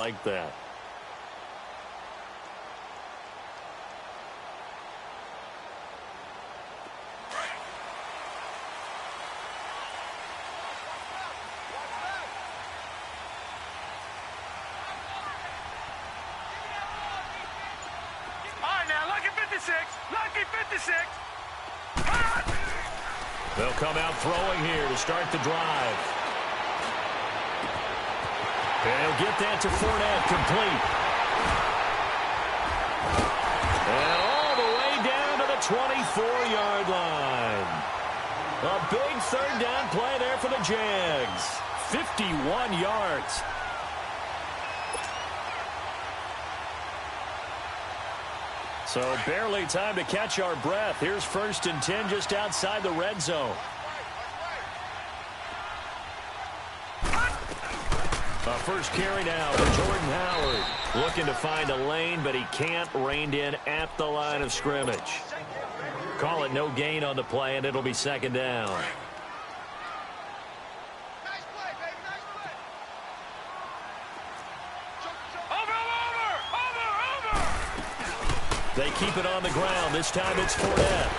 like that. Lucky 56. They'll come out throwing here to start the drive. They'll get that to Fournette, complete. And all the way down to the 24-yard line. A big third down play there for the Jags. 51 yards. So barely time to catch our breath. Here's 1st and 10 just outside the red zone. A first carry now for Jordan Howard. Looking to find a lane, but he can't. Reined in at the line of scrimmage. Call it no gain on the play, and it'll be 2nd down. They keep it on the ground. This time it's Fournette.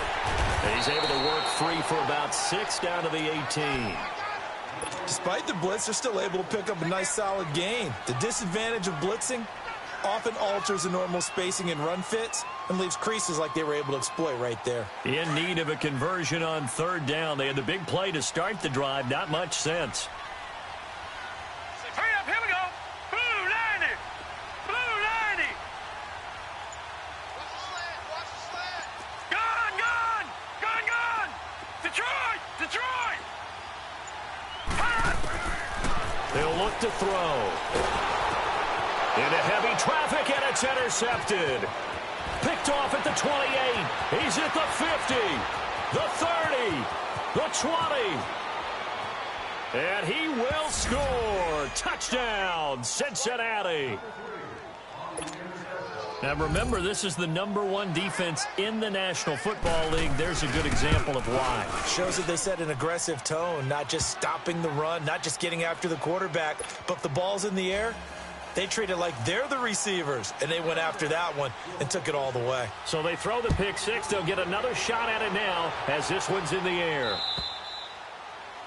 And he's able to work free for about 6 down to the 18. Despite the blitz, they're still able to pick up a nice solid gain. The disadvantage of blitzing often alters the normal spacing and run fits and leaves creases like they were able to exploit right there. In need of a conversion on 3rd down. They had the big play to start the drive. Not much sense. Hurry up, here we go. Blue 90. Blue 90. Watch the slant. Gone. Detroit. They'll look to throw. Into heavy traffic, and it's intercepted. Picked off at the 28. He's at the 50, the 30, the 20. And he will score. Touchdown, Cincinnati. Now remember, this is the #1 defense in the National Football League. There's a good example of why. Shows that they set an aggressive tone, not just stopping the run, not just getting after the quarterback, but the ball's in the air. They treat it like they're the receivers, and they went after that one and took it all the way. So they throw the pick six. They'll get another shot at it now as this one's in the air.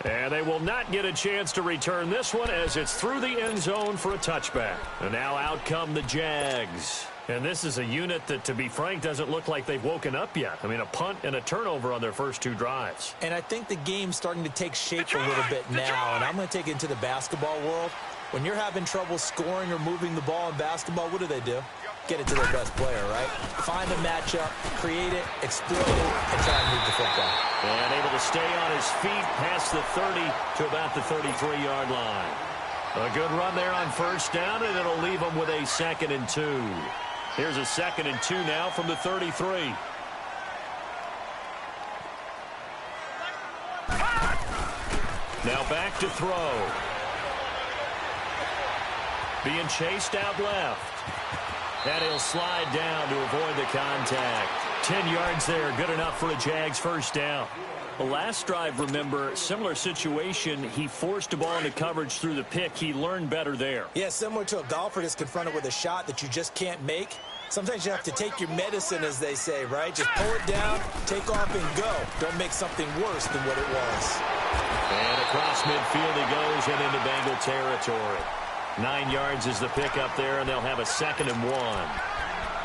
And they will not get a chance to return this one as it's through the end zone for a touchback. And now out come the Jags. And this is a unit that, to be frank, doesn't look like they've woken up yet. I mean, a punt and a turnover on their first 2 drives. And I think the game's starting to take shape a little bit now. And I'm going to take it into the basketball world. When you're having trouble scoring or moving the ball in basketball, what do? Get it to their best player, right? Find a matchup, create it, exploit it, and try and move the football. And able to stay on his feet past the 30 to about the 33-yard line. A good run there on 1st down, and it'll leave them with a 2nd and 2. Here's a 2nd and 2 now from the 33. Now back to throw. Being chased out left. And he'll slide down to avoid the contact. 10 yards there, good enough for a Jags 1st down. The last drive, remember, similar situation. He forced a ball into coverage through the pick. He learned better there. Yeah, similar to a golfer that's confronted with a shot that you just can't make. Sometimes you have to take your medicine, as they say, right? Just pull it down, take off, and go. Don't make something worse than what it was. And across midfield he goes and into Bengal territory. 9 yards is the pickup there, and they'll have a 2nd and 1.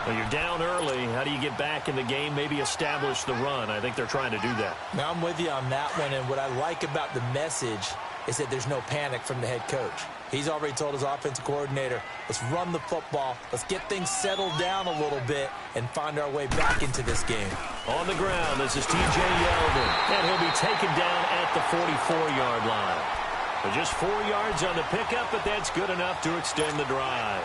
Well, you're down early. How do you get back in the game? Maybe establish the run. I think they're trying to do that. Now, I'm with you on that one, and what I like about the message is that there's no panic from the head coach. He's already told his offensive coordinator, let's run the football, let's get things settled down a little bit, and find our way back into this game. On the ground, this is T.J. Yeldon, and he'll be taken down at the 44-yard line. Just 4 yards on the pickup, but that's good enough to extend the drive.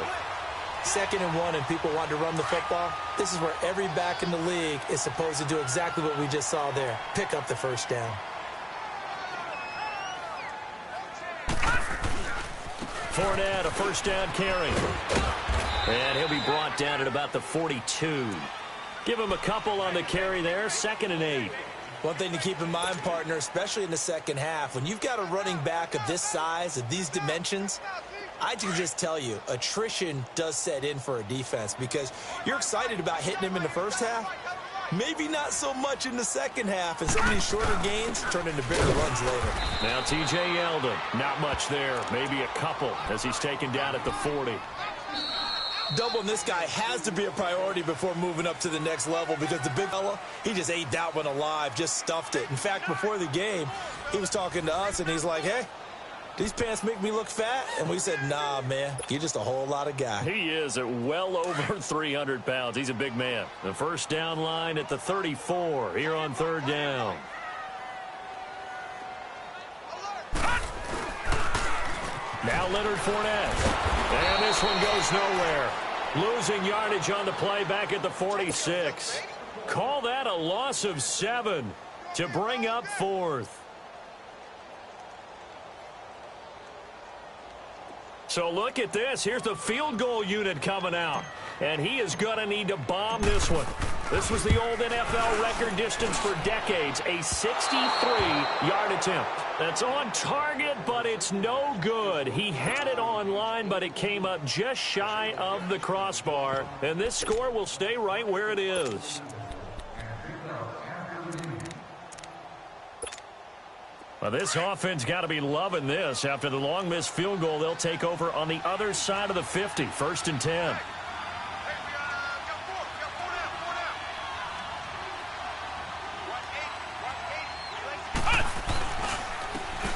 2nd and 1, and people want to run the football. This is where every back in the league is supposed to do exactly what we just saw there. Pick up the 1st down. Fournette, a 1st down carry. And he'll be brought down at about the 42. Give him a couple on the carry there. 2nd and 8. One thing to keep in mind, partner, especially in the second half, when you've got a running back of this size, of these dimensions, I can just tell you, attrition does set in for a defense because you're excited about hitting him in the first half. Maybe not so much in the second half, and some of these shorter gains turn into bigger runs later. Now T.J. Yeldon, not much there, maybe a couple as he's taken down at the 40. Doubling this guy has to be a priority before moving up to the next level because the big fella, he just ate that one alive, just stuffed it. In fact, before the game, he was talking to us, and he's like, hey, these pants make me look fat? And we said, nah, man, you're just a whole lot of guy. He is at well over 300 pounds. He's a big man. The first down line at the 34 here on third down. Now Leonard Fournette. And this one goes nowhere. Losing yardage on the play back at the 46. Call that a loss of 7 to bring up fourth. So look at this. Here's the field goal unit coming out. And he is going to need to bomb this one. This was the old NFL record distance for decades, a 63-yard attempt. That's on target, but it's no good. He had it online, but it came up just shy of the crossbar. And this score will stay right where it is. Well, this offense got to be loving this. After the long missed field goal, they'll take over on the other side of the 50, 1st and 10.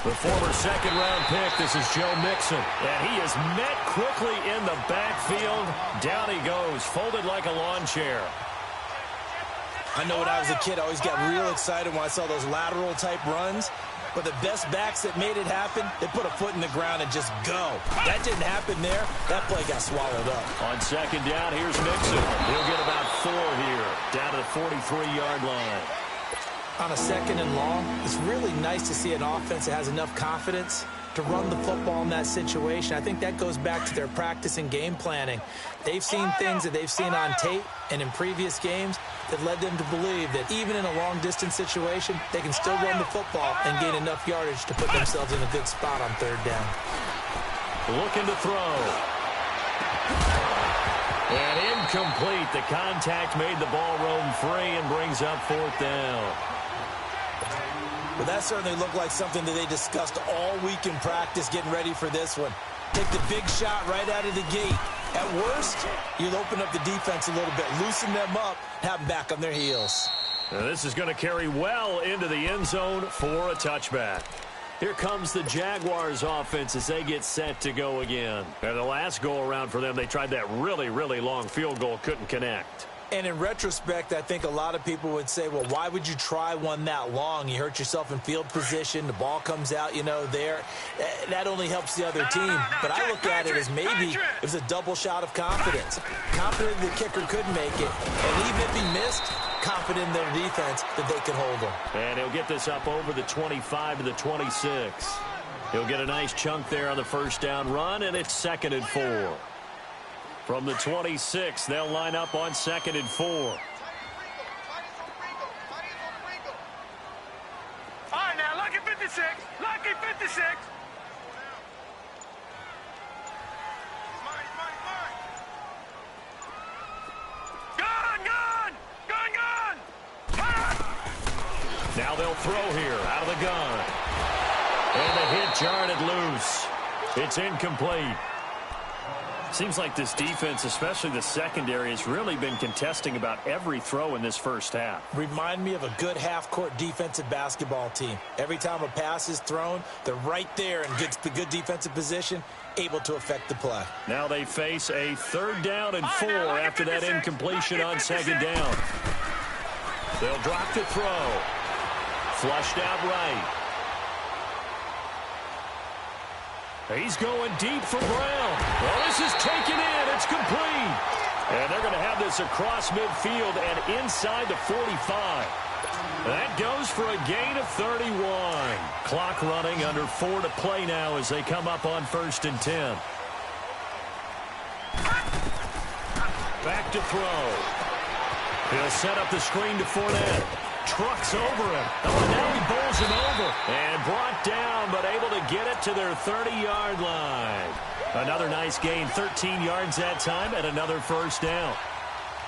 The former second-round pick, this is Joe Mixon. And he is met quickly in the backfield. Down he goes, folded like a lawn chair. I know when I was a kid, I always got real excited when I saw those lateral-type runs. But the best backs that made it happen, they put a foot in the ground and just go. That didn't happen there. That play got swallowed up. On second down, here's Mixon. He'll get about 4 here, down to the 43-yard line. On a second and long, it's really nice to see an offense that has enough confidence to run the football in that situation. I think that goes back to their practice and game planning. They've seen things that they've seen on tape and in previous games that led them to believe that even in a long-distance situation, they can still run the football and gain enough yardage to put themselves in a good spot on third down. Looking to throw. And incomplete. The contact made the ball roam free and brings up 4th down. Well, that certainly looked like something that they discussed all week in practice getting ready for this one. Take the big shot right out of the gate. At worst, you'll open up the defense a little bit, loosen them up, have them back on their heels. Now this is going to carry well into the end zone for a touchback. Here comes the Jaguars offense as they get set to go again. And the last go-around for them, they tried that really, really long field goal, couldn't connect. And in retrospect, I think a lot of people would say, well, why would you try one that long? You hurt yourself in field position. The ball comes out, there. That only helps the other team. But I look at it as maybe it was a double shot of confidence. Confident the kicker could make it. And even if he missed, confident in their defense that they could hold him. And he'll get this up over the 25 to the 26. He'll get a nice chunk there on the first down run, and it's 2nd and 4. From the 26, they'll line up on 2nd and 4. All right, now, lucky 56. Lucky 56. Gun! Now they'll throw here out of the gun. And the hit jarred it loose. It's incomplete. Seems like this defense, especially the secondary, has really been contesting about every throw in this first half. Remind me of a good half-court defensive basketball team. Every time a pass is thrown, they're right there and gets the good defensive position, able to affect the play. Now they face a 3rd down and 4 after that incompletion on 2nd down. They'll drop to throw. Flushed out right. He's going deep for Brown. Well, this is taken in. It's complete. And they're going to have this across midfield and inside the 45. That goes for a gain of 31. Clock running, under 4 to play now as they come up on 1st and 10. Back to throw. He'll set up the screen to Fournette. Trucks over him. Oh, now he bowls him over. And brought down, but able to get it to their 30-yard line. Another nice gain, 13 yards that time, and another first down.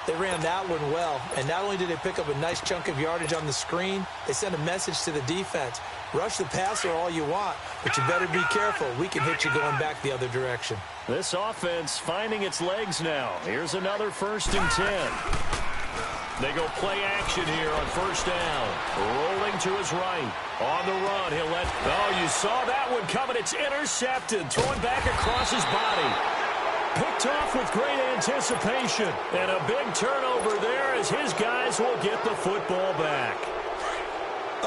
They ran that one well, and not only did they pick up a nice chunk of yardage on the screen, they sent a message to the defense. Rush the passer all you want, but you better be careful. We can hit you going back the other direction. This offense finding its legs now. Here's another 1st and 10. They go play action here on first down. Rolling to his right. On the run, he'll let... Oh, you saw that one coming. It's intercepted. Throwing back across his body. Picked off with great anticipation. And a big turnover there as his guys will get the football back.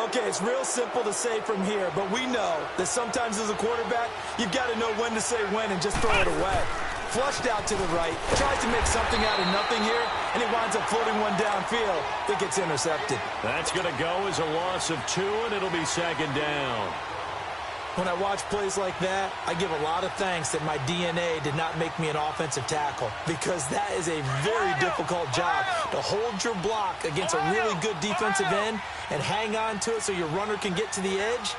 Okay, it's real simple to say from here, but we know that sometimes as a quarterback, you've got to know when to say when and just throw it away. Flushed out to the right, tries to make something out of nothing here, and he winds up floating one downfield that gets intercepted. That's going to go as a loss of 2, and it'll be 2nd down. When I watch plays like that, I give a lot of thanks that my DNA did not make me an offensive tackle, because that is a very difficult job to hold your block against a really good defensive end and hang on to it so your runner can get to the edge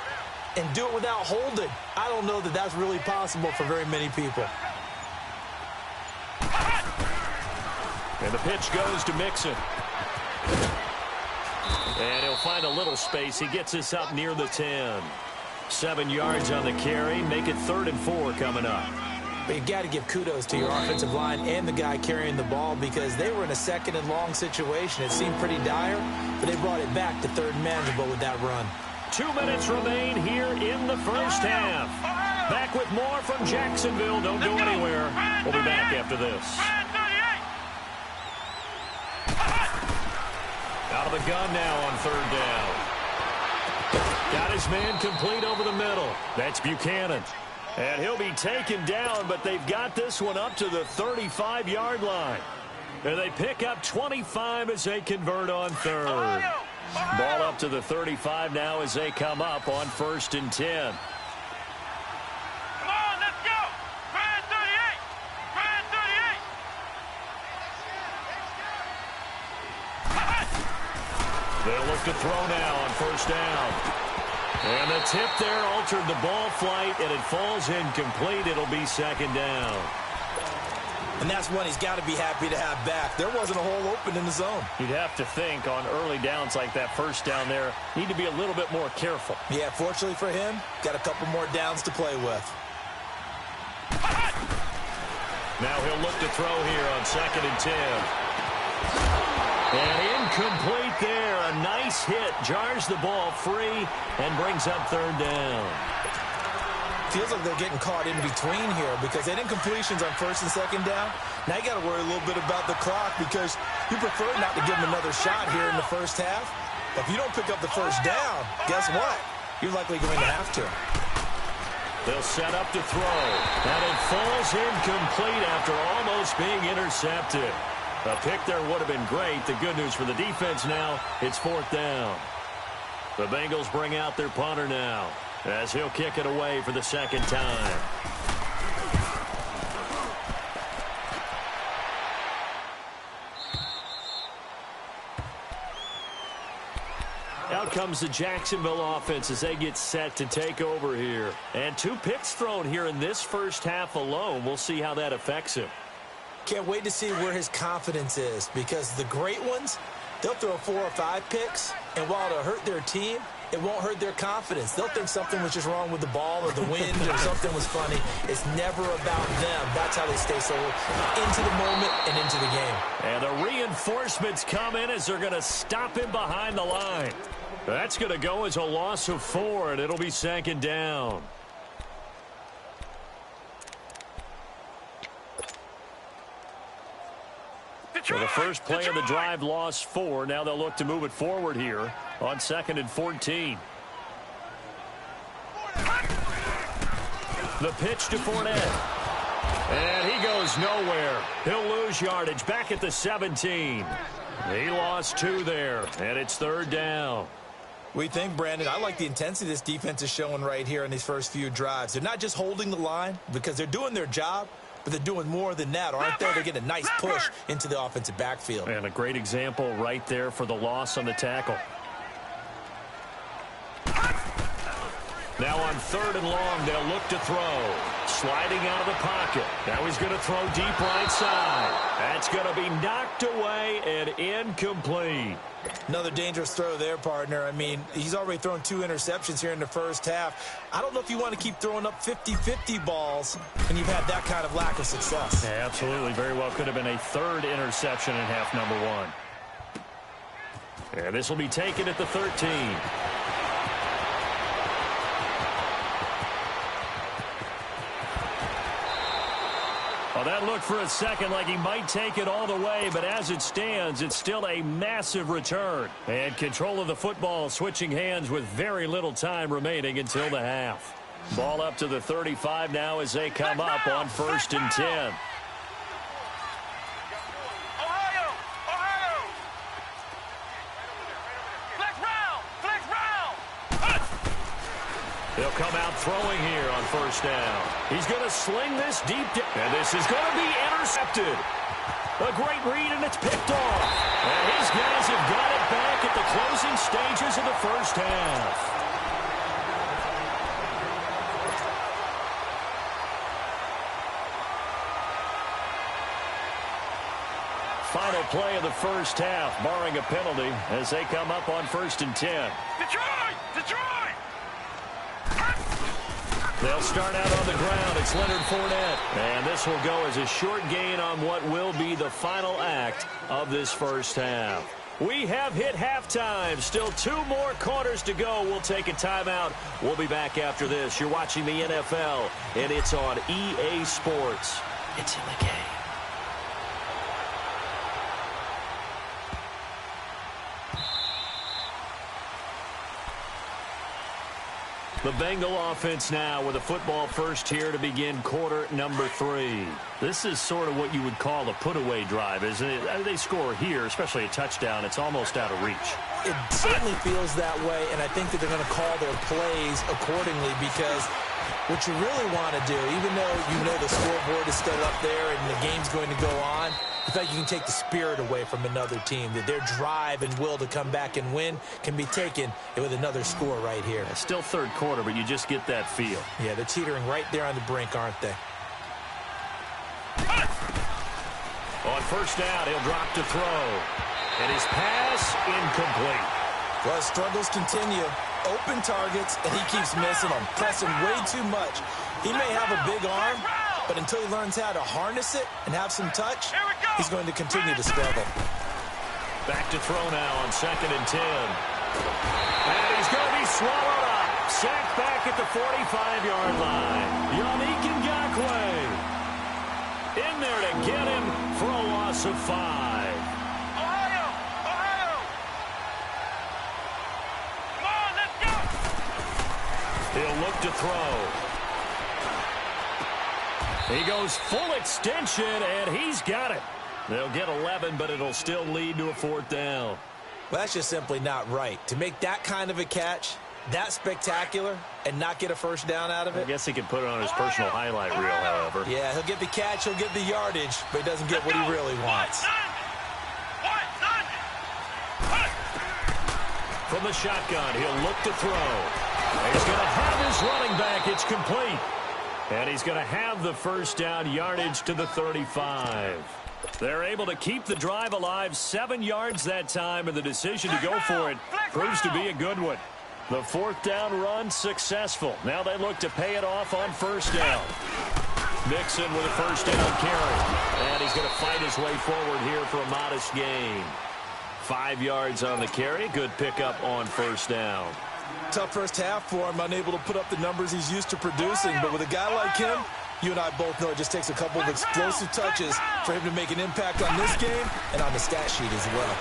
and do it without holding. I don't know that that's really possible for very many people. And the pitch goes to Mixon. And he'll find a little space. He gets this up near the 10. 7 yards on the carry. Make it 3rd and 4 coming up. But you got to give kudos to your offensive line and the guy carrying the ball, because they were in a 2nd and long situation. It seemed pretty dire, but they brought it back to 3rd and manageable with that run. 2 minutes remain here in the first half. Back with more from Jacksonville. Don't go anywhere. We'll be back after this. Out of the gun now on 3rd down. Got his man complete over the middle. That's Buchanan. And he'll be taken down, but they've got this one up to the 35-yard line. And they pick up 25 as they convert on 3rd. Ball up to the 35 now as they come up on 1st and 10. Come on, let's go. Grand 38. Grand 38. They'll look to throw now on 1st down. And the tip there altered the ball flight, and it falls incomplete. It'll be 2nd down. And that's one he's got to be happy to have back. There wasn't a hole open in the zone. You'd have to think on early downs like that 1st down there, need to be a little bit more careful. Yeah, fortunately for him, got a couple more downs to play with. Now he'll look to throw here on 2nd and 10. And incomplete there. A nice hit. Jars the ball free and brings up 3rd down. Feels like they're getting caught in between here, because they didn't completions on 1st and 2nd down. Now you got to worry a little bit about the clock, because you prefer not to give them another shot here in the first half. But if you don't pick up the 1st down, guess what? You're likely going to have to. They'll set up to throw. And it falls incomplete after almost being intercepted. A pick there would have been great. The good news for the defense now, it's 4th down. The Bengals bring out their punter now, as he'll kick it away for the 2nd time. Out comes the Jacksonville offense as they get set to take over here. And 2 picks thrown here in this first half alone. We'll see how that affects him. Can't wait to see where his confidence is, because the great ones, they'll throw 4 or 5 picks, and while it'll hurt their team, it won't hurt their confidence. They'll think something was just wrong with the ball or the wind or something was funny. It's never about them. That's how they stay so into the moment and into the game. And the reinforcements come in as they're going to stop him behind the line. That's going to go as a loss of 4, and it'll be 2nd down. So the first play of the drive lost 4. Now they'll look to move it forward here on 2nd and 14. The pitch to Fournette. And he goes nowhere. He'll lose yardage back at the 17. He lost 2 there, and it's 3rd down. We think, Brandon, I like the intensity this defense is showing right here in these first few drives. They're not just holding the line because they're doing their job, but they're doing more than that, aren't they? They're getting a nice push into the offensive backfield. And a great example right there for the loss on the tackle. Now on 3rd and long, they'll look to throw. sliding out of the pocket. Now he's going to throw deep right side. That's going to be knocked away and incomplete. Another dangerous throw there, partner. I mean, he's already thrown 2 interceptions here in the first half. I don't know if you want to keep throwing up 50-50 balls when you've had that kind of lack of success. Yeah, absolutely. Very well could have been a 3rd interception in half number 1. And this will be taken at the 13. Well, that looked for a second like he might take it all the way, but as it stands, it's still a massive return. And control of the football switching hands with very little time remaining until the half. Ball up to the 35 now as they come up on 1st and 10. He'll come out throwing here on 1st down. He's going to sling this deep down. And this is going to be intercepted. A great read, and it's picked off. And his guys have got it back at the closing stages of the first half. Final play of the first half, barring a penalty, as they come up on 1st and 10. Detroit! Detroit! They'll start out on the ground. It's Leonard Fournette. And this will go as a short gain on what will be the final act of this first half. We have hit halftime. Still 2 more quarters to go. We'll take a timeout. We'll be back after this. You're watching the NFL, and it's on EA Sports. It's in the game. The Bengal offense now with a football first here to begin quarter number 3. This is sort of what you would call a put-away drive, isn't it? They score here, especially a touchdown. It's almost out of reach. It certainly feels that way, and I think that they're going to call their plays accordingly because what you really want to do, even though you know the scoreboard is still up there and the game's going to go on, I feel like you can take the spirit away from another team, that their drive and will to come back and win can be taken with another score right here. It's still 3rd quarter, but you just get that feel. Yeah, they're teetering right there on the brink, aren't they? On 1st down, he'll drop to throw. And his pass incomplete. Well, his struggles continue. Open targets, and he keeps missing them, pressing way too much. He may have a big arm, but until he learns how to harness it and have some touch, he's going to continue to struggle. Back to throw now on 2nd and 10. And he's going to be swallowed up. Sacked back at the 45-yard line. Yannick Ngakoue in there to get him for a loss of 5. He'll look to throw. He goes full extension, and he's got it. They'll get 11, but it'll still lead to a 4th down. Well, that's just simply not right. To make that kind of a catch, that spectacular, and not get a 1st down out of it. I guess he can put it on his personal highlight reel, however. Yeah, he'll get the catch, he'll get the yardage, but he doesn't get what he really wants. From the shotgun, he'll look to throw. He's going to have his running back. It's complete. And he's going to have the 1st down, yardage to the 35. They're able to keep the drive alive, 7 yards that time, and the decision to go for it proves to be a good one. The 4th down run successful. Now they look to pay it off on 1st down. Mixon with a 1st down carry. And he's going to fight his way forward here for a modest gain. 5 yards on the carry. Good pickup on 1st down. Tough first half for him, unable to put up the numbers he's used to producing. But with a guy like him, you and I both know it just takes a couple of explosive touches for him to make an impact on this game and on the stat sheet as well.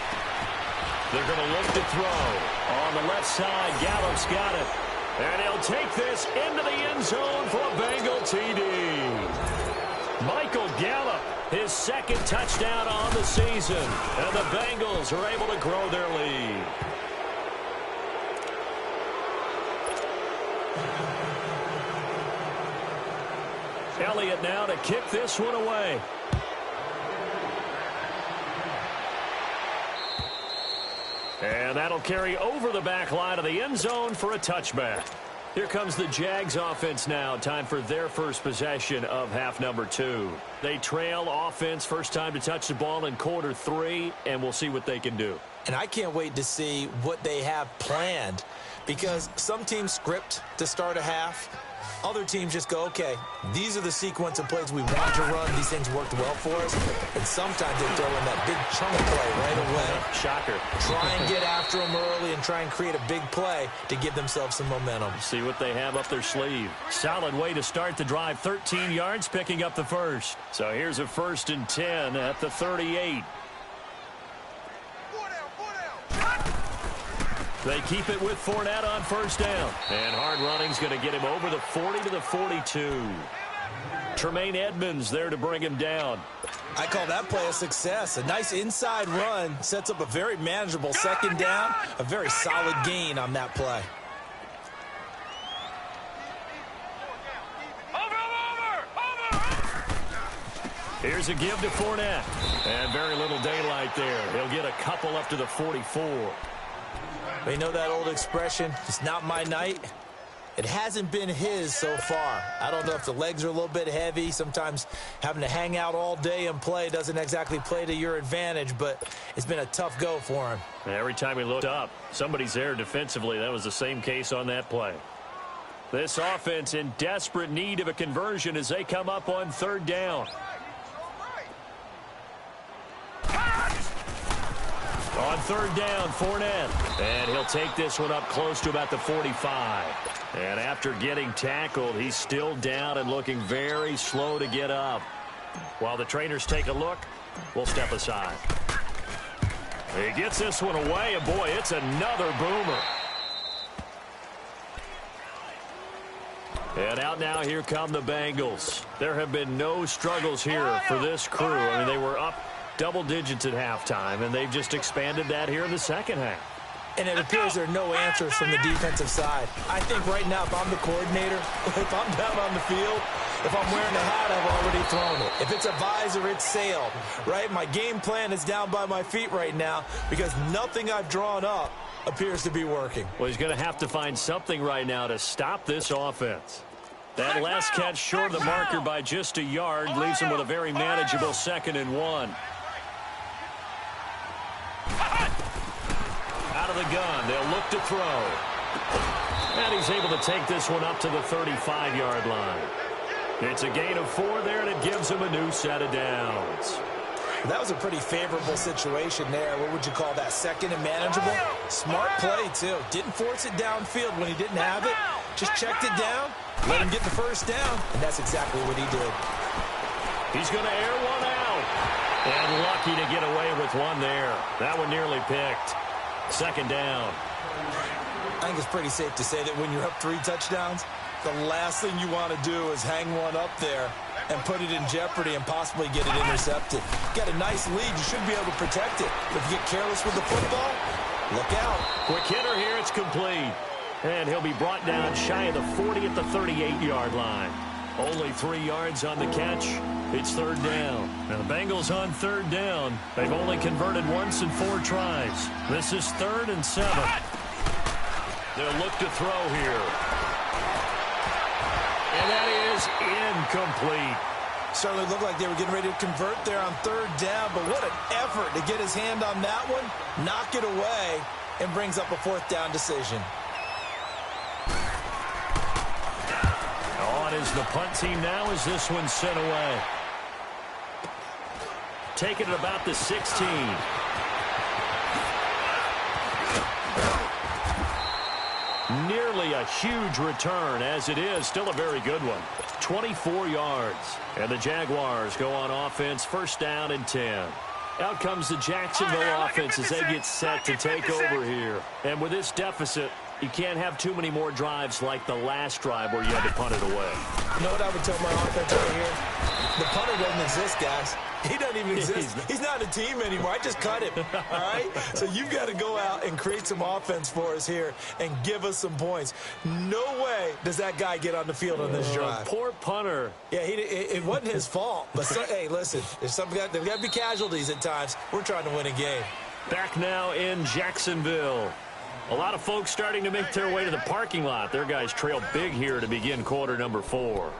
They're going to look to throw. On the left side, Gallup's got it. And he'll take this into the end zone for a Bengal TD. Michael Gallup, his 2nd touchdown on the season. And the Bengals are able to grow their lead. Elliott now to kick this one away. And that'll carry over the back line of the end zone for a touchback. Here comes the Jags offense now. Time for their first possession of half number 2. They trail offense, first time to touch the ball in quarter 3, and we'll see what they can do. And I can't wait to see what they have planned, because some teams script to start a half. Other teams just go, okay, these are the sequence of plays we want to run. These things worked well for us. And sometimes they throw in that big chunk play right away. Shocker. Try and get after them early and try and create a big play to give themselves some momentum. See what they have up their sleeve. Solid way to start the drive. 13 yards, picking up the first. So here's a 1st and 10 at the 38. They keep it with Fournette on first down. And hard running's going to get him over the 40 to the 42. Tremaine Edmonds there to bring him down. I call that play a success. A nice inside run sets up a very manageable second down. A very solid gain on that play. Here's a give to Fournette. And very little daylight there. He'll get a couple up to the 44. They know that old expression, it's not my night. It hasn't been his so far. I don't know if the legs are a little bit heavy. Sometimes having to hang out all day and play doesn't exactly play to your advantage, but it's been a tough go for him. Every time he looked up, somebody's there defensively. That was the same case on that play. This offense in desperate need of a conversion as they come up on 3rd down. On 3rd down, Fournette. And he'll take this one up close to about the 45. And after getting tackled, he's still down and looking very slow to get up. While the trainers take a look, we'll step aside. He gets this one away, and boy, it's another boomer. And out now, here come the Bengals. There have been no struggles here for this crew. I mean, they were up double digits at halftime, and they've just expanded that here in the second half. And it appears there are no answers from the defensive side. I think right now, if I'm the coordinator, if I'm down on the field, if I'm wearing a hat, I've already thrown it. If it's a visor, it's sailed, right? My game plan is down by my feet right now because nothing I've drawn up appears to be working. Well, he's going to have to find something right now to stop this offense. That last catch short of the marker by just a yard leaves him with a very manageable 2nd and 1. Out of the gun, they'll look to throw. And he's able to take this one up to the 35-yard line. It's a gain of 4 there, and it gives him a new set of downs. That was a pretty favorable situation there. What would you call that? 2nd and manageable? Smart play, too. Didn't force it downfield when he didn't have it. Just checked it down, let him get the first down, and that's exactly what he did. He's going to air one out. And lucky to get away with one there. That one nearly picked. 2nd down. I think it's pretty safe to say that when you're up 3 touchdowns, the last thing you want to do is hang one up there and put it in jeopardy and possibly get it intercepted. Got a nice lead. You should be able to protect it. But if you get careless with the football, look out. Quick hitter here. It's complete. And he'll be brought down shy of the 40 at the 38-yard line. Only 3 yards on the catch. It's 3rd down. Now the Bengals on 3rd down. They've only converted once in 4 tries. This is 3rd and 7. They'll look to throw here. And that is incomplete. Certainly looked like they were getting ready to convert there on 3rd down, but what an effort to get his hand on that one, knock it away, and brings up a 4th down decision. On is the punt team now as this one's sent away. Taking it about the 16. Nearly a huge return, as it is still a very good one. 24 yards. And the Jaguars go on offense, 1st down and 10. Out comes the Jacksonville offense as they get set to take over here. And with this deficit, you can't have too many more drives like the last drive where you had to punt it away. You know what I would tell my offense right here? The punter doesn't exist, guys. He doesn't even exist. He's not a team anymore. I just cut him, all right? So you've got to go out and create some offense for us here and give us some points. No way does that guy get on the field on this drive. Poor punter. Yeah, it wasn't his fault. But, hey, listen, there's got to be casualties at times. We're trying to win a game. Back now in Jacksonville. A lot of folks starting to make their way to the parking lot. Their guys trail big here to begin quarter number 4.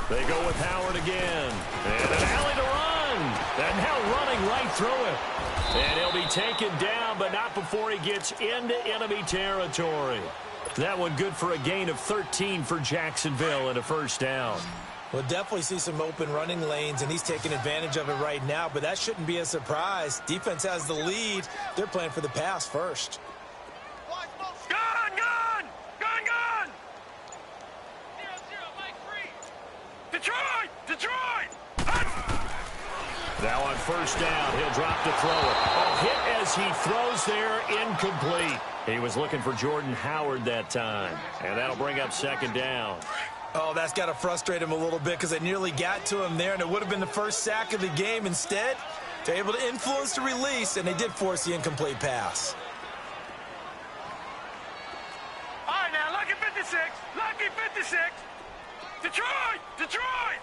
They go with Howard again. And an alley to run. And now running right through it. And he'll be taken down, but not before he gets into enemy territory. That one good for a gain of 13 for Jacksonville and a first down. We'll definitely see some open running lanes, and he's taking advantage of it right now, but that shouldn't be a surprise. Defense has the lead. They're playing for the pass first. Now on first down, he'll drop to throw it. A hit as he throws there, incomplete. He was looking for Jordan Howard that time, and that'll bring up second down. Oh, that's got to frustrate him a little bit because they nearly got to him there, and it would have been the first sack of the game. Instead, they're able to influence the release, and they did force the incomplete pass. All right, now, lucky 56. Lucky 56. Detroit! Detroit!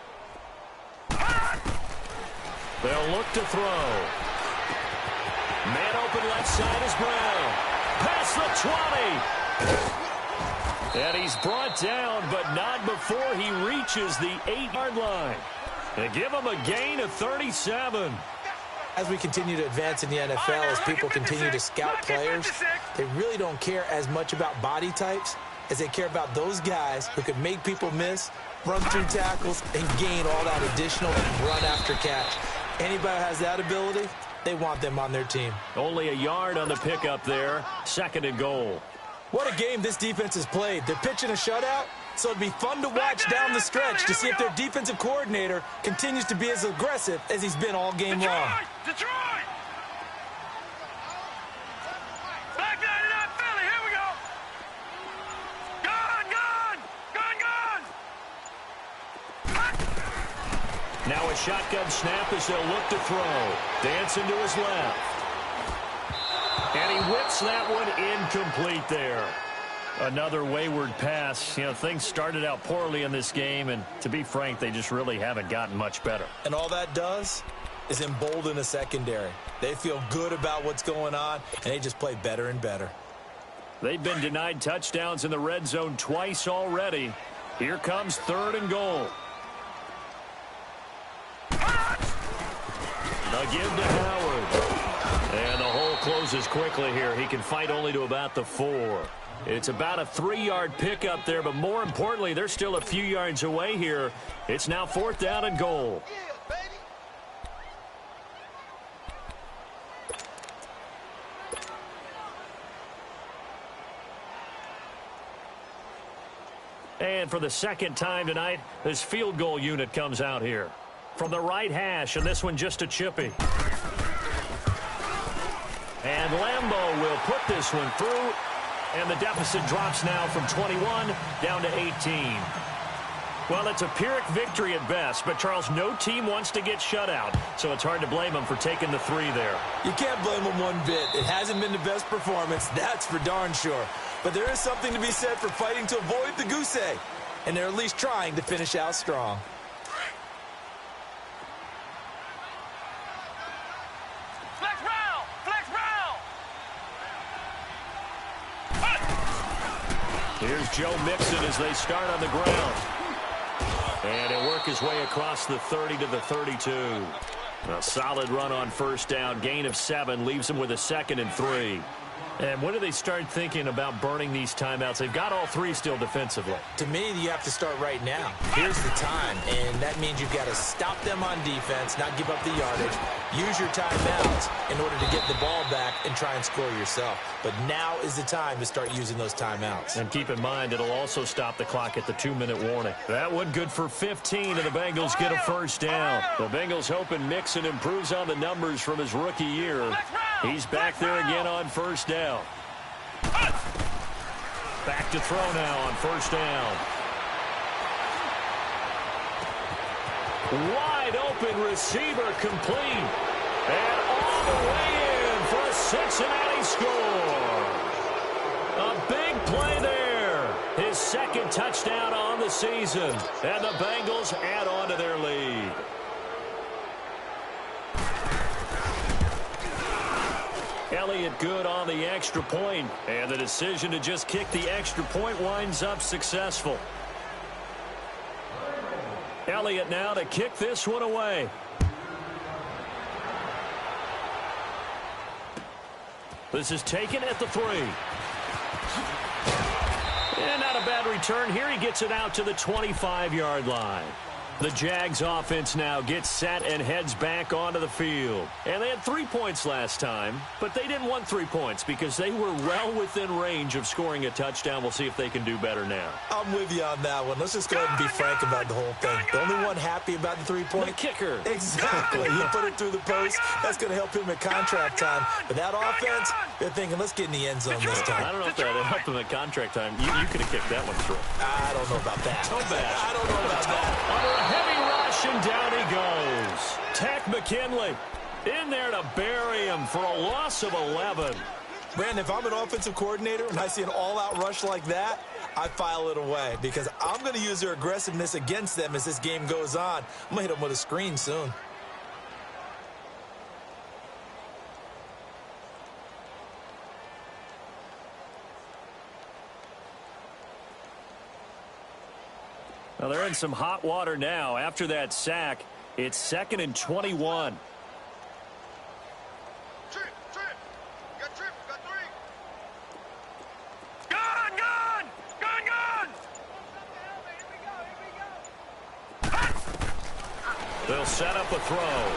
They'll look to throw. Man open left side is Brown. Past the 20. And he's brought down, but not before he reaches the 8-yard line. They give him a gain of 37. As we continue to advance in the NFL, as people continue to scout players, they really don't care as much about body types as they care about those guys who can make people miss, run through tackles, and gain all that additional run after catch. Anybody who has that ability, they want them on their team. Only a yard on the pickup there. Second and goal. What a game this defense has played. They're pitching a shutout, so it'd be fun to watch down the stretch to see if their defensive coordinator continues to be as aggressive as he's been all game long. Detroit! Back 99 Philly, here we go! Gun! Now a shotgun snap as they'll look to throw. Dancing to his left. And he whips that one incomplete there. Another wayward pass. You know, things started out poorly in this game, and to be frank, they just really haven't gotten much better. And all that does is embolden a secondary. They feel good about what's going on, and they just play better and better. They've been denied touchdowns in the red zone twice already. Here comes third and goal. A give to Howard. And the hole closes quickly here. He can fight only to about the 4. It's about a 3-yard pickup there, but more importantly, they're still a few yards away here. It's now 4th down and goal. And for the second time tonight, this field goal unit comes out here. From the right hash, and this one just a chippy. And Lambeau will put this one through, and the deficit drops now from 21 down to 18. Well, it's a Pyrrhic victory at best, but, Charles, no team wants to get shut out, so it's hard to blame them for taking the 3 there. You can't blame them one bit. It hasn't been the best performance, that's for darn sure. But there is something to be said for fighting to avoid the goose egg, and they're at least trying to finish out strong. Here's Joe Mixon as they start on the ground. And he'll work his way across the 30 to the 32. A solid run on first down. Gain of 7 leaves him with a 2nd and 3. And when do they start thinking about burning these timeouts? They've got all 3 still defensively. To me, you have to start right now. Here's the time, and that means you've got to stop them on defense, not give up the yardage, use your timeouts in order to get the ball back and try and score yourself. But now is the time to start using those timeouts. And keep in mind, it'll also stop the clock at the 2-minute warning. That one good for 15, and the Bengals get a first down. The Bengals hoping Mixon improves on the numbers from his rookie year. He's back there again on first down. Back to throw now on first down. Wide open receiver complete. And all the way in for a Cincinnati score. A big play there. His second touchdown on the season. And the Bengals add on to their lead. Elliott good on the extra point, and the decision to just kick the extra point winds up successful. Elliott now to kick this one away. This is taken at the 3. And not a bad return here. He gets it out to the 25-yard line. The Jags offense now gets set and heads back onto the field. And they had 3 points last time, but they didn't want 3 points because they were well within range of scoring a touchdown. We'll see if they can do better now. I'm with you on that one. Let's just go ahead and be frank about the whole thing. The only one happy about the 3-point? The kicker. Exactly. He put it through the post. That's going to help him at contract time. But that offense, they're thinking, let's get in the end zone this time. I don't know if that helped him at contract time. You could have kicked that one through. I don't know about that. So bad. I don't know about that. Heavy rush, and down he goes. Tack McKinley in there to bury him for a loss of 11. Brandon, if I'm an offensive coordinator and I see an all-out rush like that, I file it away because I'm going to use their aggressiveness against them as this game goes on. I'm going to hit them with a screen soon. Well, they're in some hot water now. After that sack, it's 2nd and 21. Trip. Got 3. Gun. They'll set up a throw.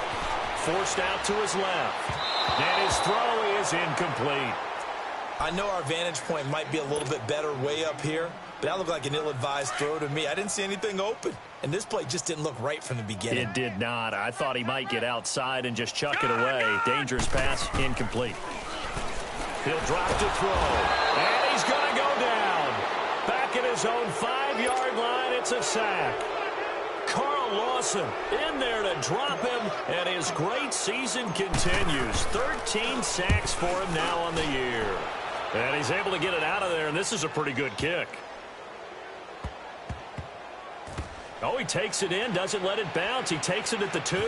Forced out to his left. And his throw is incomplete. I know our vantage point might be a little bit better way up here, but that looked like an ill-advised throw to me. I didn't see anything open, and this play just didn't look right from the beginning. It did not. I thought he might get outside and just chuck it away. Dangerous pass, incomplete. He'll drop to throw, and he's going to go down. Back at his own 5-yard line, it's a sack. Carl Lawson in there to drop him, and his great season continues. 13 sacks for him now on the year. And he's able to get it out of there, and this is a pretty good kick. Oh, he takes it in, doesn't let it bounce. He takes it at the 2.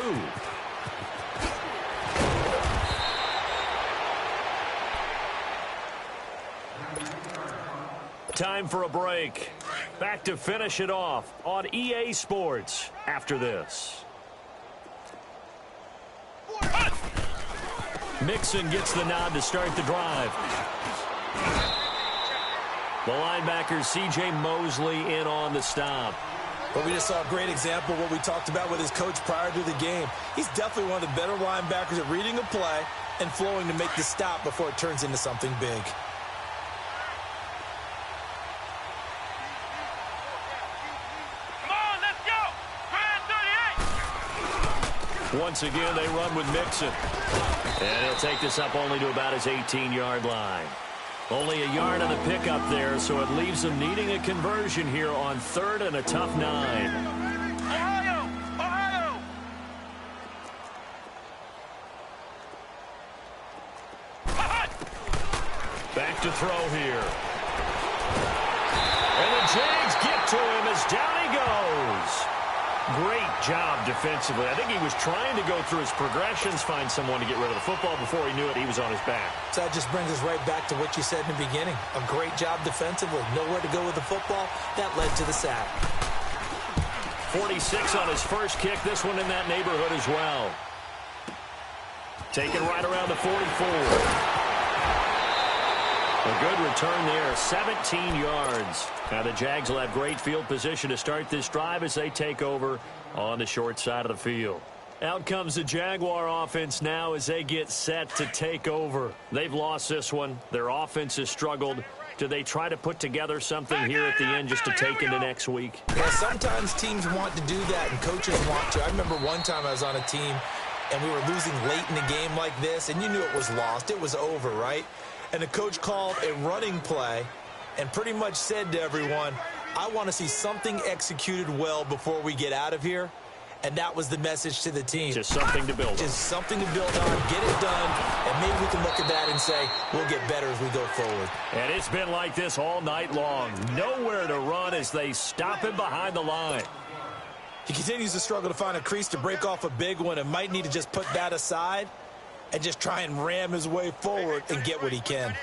Time for a break. Back to finish it off on EA Sports after this. Mixon gets the nod to start the drive. The linebacker C.J. Mosley in on the stop. But we just saw a great example of what we talked about with his coach prior to the game. He's definitely one of the better linebackers at reading a play and flowing to make the stop before it turns into something big. Once again, they run with Mixon. And he'll take this up only to about his 18-yard line. Only a yard on the pickup there, so it leaves them needing a conversion here on 3rd and a tough 9. Ohio! Back to throw here. And the Jags get to him as down he goes. Great job defensively. I think he was trying to go through his progressions, find someone to get rid of the football. Before he knew it, he was on his back. So that just brings us right back to what you said in the beginning. A great job defensively. Nowhere to go with the football. That led to the sack. 46 on his first kick. This one in that neighborhood as well. Taken right around the 44. A good return there, 17 yards. Now the Jags will have great field position to start this drive as they take over on the short side of the field. Out comes the Jaguar offense now as they get set to take over. They've lost this one. Their offense has struggled. Do they try to put together something here at the end just to take into next week? Yeah, sometimes teams want to do that and coaches want to. I remember one time I was on a team and we were losing late in the game like this, and you knew it was lost. It was over, right? And the coach called a running play and pretty much said to everyone, I want to see something executed well before we get out of here. And that was the message to the team. Just something to build on. Just something to build on, get it done, and maybe we can look at that and say, we'll get better as we go forward. And it's been like this all night long. Nowhere to run as they stop him behind the line. He continues to struggle to find a crease to break off a big one and might need to just put that aside and just try and ram his way forward and get what he can.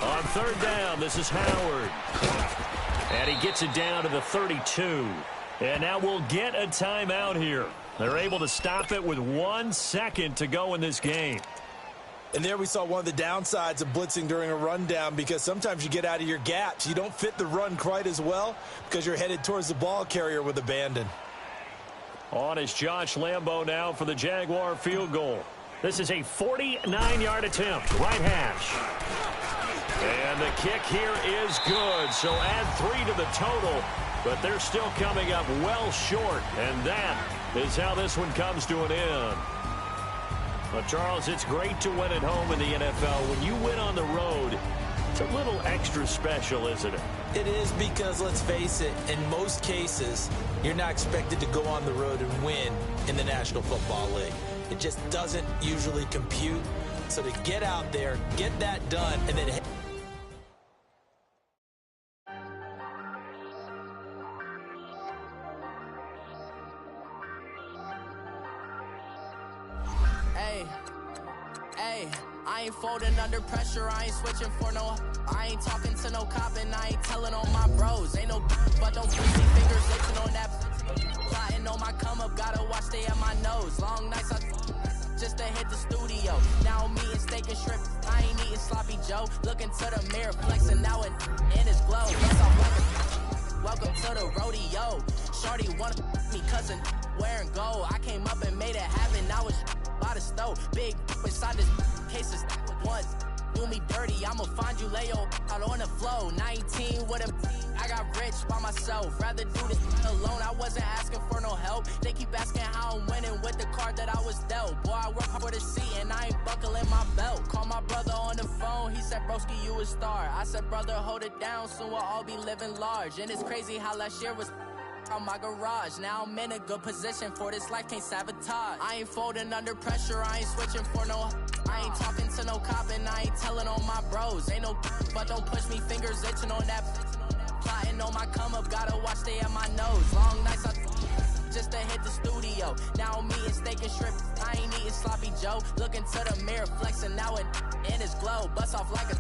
On third down, this is Howard. And he gets it down to the 32. And now we'll get a timeout here. They're able to stop it with 1 second to go in this game. And there we saw one of the downsides of blitzing during a rundown, because sometimes you get out of your gaps. You don't fit the run quite as well because you're headed towards the ball carrier with abandon. On is Josh Lambo now for the Jaguar field goal. This is a 49-yard attempt, right hash. And the kick here is good, so add 3 to the total, but they're still coming up well short, and that is how this one comes to an end. But, Charles, it's great to win at home in the NFL. When you win on the road, it's a little extra special, isn't it? It is, because, let's face it, in most cases, you're not expected to go on the road and win in the National Football League. It just doesn't usually compute. So to get out there, get that done, and then... Hey, I ain't folding under pressure, I ain't switching for no. I ain't talking to no cop and I ain't telling on my bros. Ain't no but don't put me fingers itching on that. Plotting on my come up, gotta watch stay at my nose. Long nights just to hit the studio. Now I'm eating steak and shrimp, I ain't eating sloppy Joe. Looking to the mirror, flexing now and in his glow. Welcome to the rodeo. Shorty wanna me cousin wearing gold. I came up and made it happen, I was by the stove. Big inside this cases once. Do me dirty, I'ma find you lay out on the floor. 19 with him, I got rich by myself. Rather do this alone, I wasn't asking for no help. They keep asking how I'm winning with the card that I was dealt. Boy, I work hard for the seat and I ain't buckling my belt. Call my brother on the phone, he said, broski, you a star. I said, brother, hold it down, soon we'll all be living large. And it's crazy how last year was on my garage. Now I'm in a good position for this life, can't sabotage. I ain't folding under pressure, I ain't switching for no. I ain't talking to no cop and I ain't telling on my bros. Ain't no but don't push me, fingers itching on that. Plotting on my come up, gotta watch stay at my nose. Long nights just to hit the studio. Now I'm eating steak and shrimp, I ain't eating sloppy Joe. Looking to the mirror, flexing now and in his glow. Bust off like a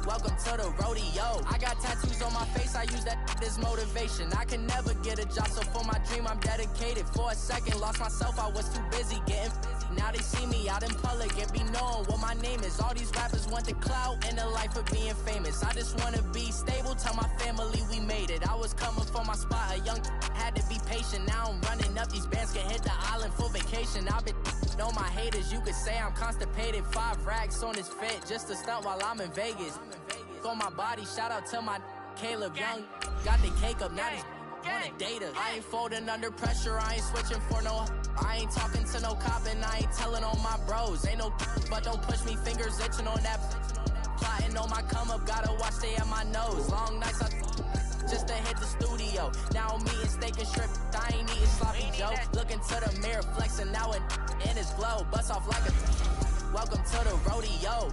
welcome to the rodeo. I got tattoos on my face, I use that as motivation. I can never get a job, so for my dream I'm dedicated. For a second, lost myself, I was too busy getting busy. Now they see me out in public and be known what my name is. All these rappers want the clout and the life of being famous. I just wanna be stable, tell my family we made it. I was coming for my spot, a young had to be patient. Now I'm running up, these bands can hit the island for vacation. I've been on my haters, you could say I'm constipated. 5 racks on his fit, just to stunt while I'm in Vegas. On my body, shout out to my Caleb Young. Got the cake up, now he's on a data. I ain't folding under pressure, I ain't switching for no. I ain't talking to no cop and I ain't telling on my bros. Ain't no but don't push me, fingers itching on that. Plotting on my come up, gotta watch stay at my nose. Long nights just to hit the studio. Now I'm eating steak and shrimp, I ain't eating sloppy Joe. Looking to the mirror, flexing now and in his glow. Bust off like a welcome to the rodeo.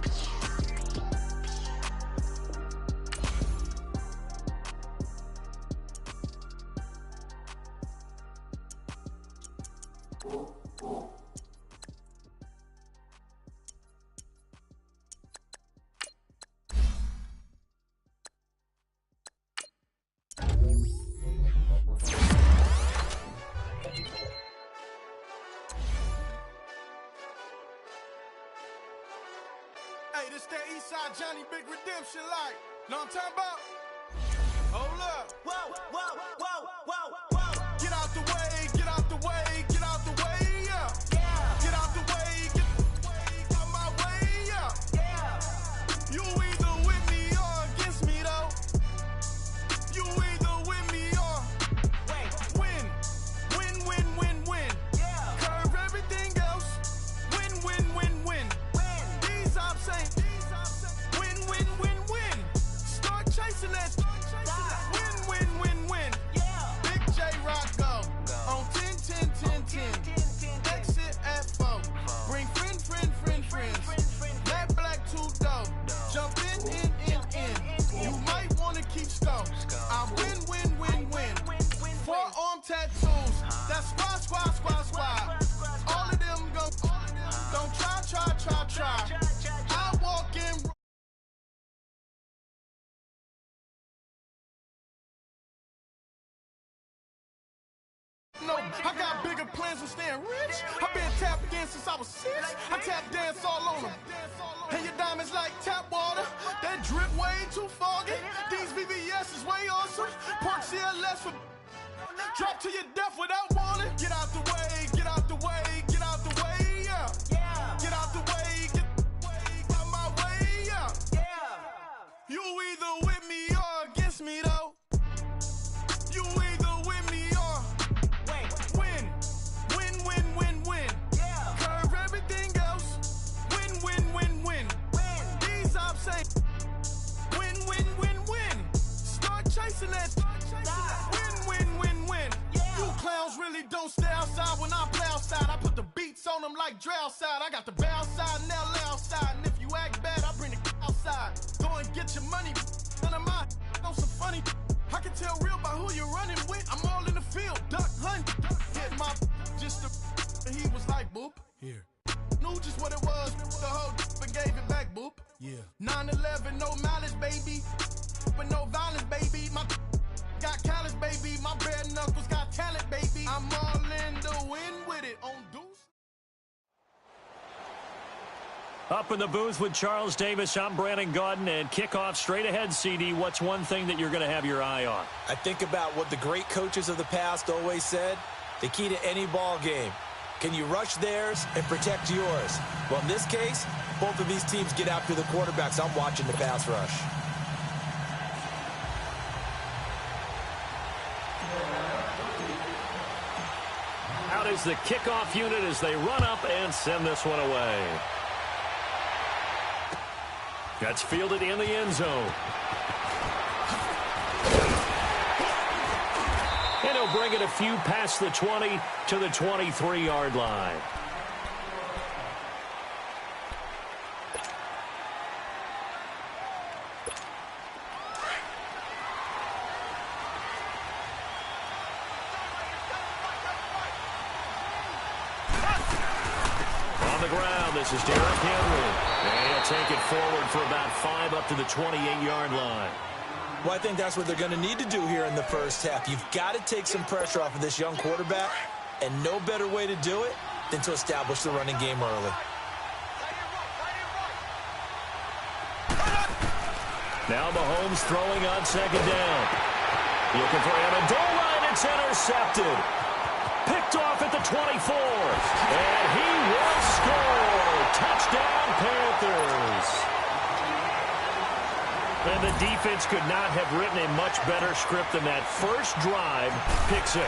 Hey, this that Eastside Johnny Big Redemption like. Know what I'm talking about? Hold up. Whoa, whoa, whoa, whoa, whoa. Get out the way, get out the way, get out the way, yeah. Get out the way, get out my way, yeah. You either with me or against me, though. You either with me or win. Win, win, win, win, win. Curve everything else. tattoos. That's squad. All of them don't try. I walk in. No, I got bigger plans for staying rich. I've been tap again since I was 6. I tap dance all on them. And your diamonds like tap water. That drip way too foggy. These VVS is way awesome. Park CLS for drop to your death without warning. Get out the way, get out the way, get out the way, yeah. Get out the way, get out my way, yeah. You either with me or against me though. You either with me or win. Curve everything else. Win. These I'm saying win. Start chasing that. Win. You clowns really don't stay outside when I play outside. I put the beats on them like Dre outside. I got the bow side and LA outside. And if you act bad, I bring the outside. Go and get your money. None of my on some funny. I can tell real by who you're running with. I'm all in the field, duck hunt. Hit my just and he was like, boop. Here. Knew just what it was. The whole and gave it back, boop. Yeah. 9/11, no malice, baby. But no violence, baby. My got callous, baby. My bare knuckles got talent, baby. I'm all in the win with it on deuce. Up in the booth with Charles Davis, I'm Brandon Gaudin, and kickoff straight ahead, CD. What's one thing that you're going to have your eye on? I think about what the great coaches of the past always said. The key to any ball game. Can you rush theirs and protect yours? Well, in this case, both of these teams get after the quarterbacks. I'm watching the pass rush. Out is the kickoff unit as they run up and send this one away. That's fielded in the end zone. And he'll bring it a few past the 20 to the 23-yard line. On the ground, this is Derrick Henry. And he'll take it forward for about 5 up to the 28-yard line. Well, I think that's what they're going to need to do here in the first half. You've got to take some pressure off of this young quarterback, and no better way to do it than to establish the running game early. Now Mahomes throwing on second down. Looking for Amendola, and it's intercepted. Picked off at the 24. And he will score. Touchdown, Panthers. And the defense could not have written a much better script than that first drive, pick 6.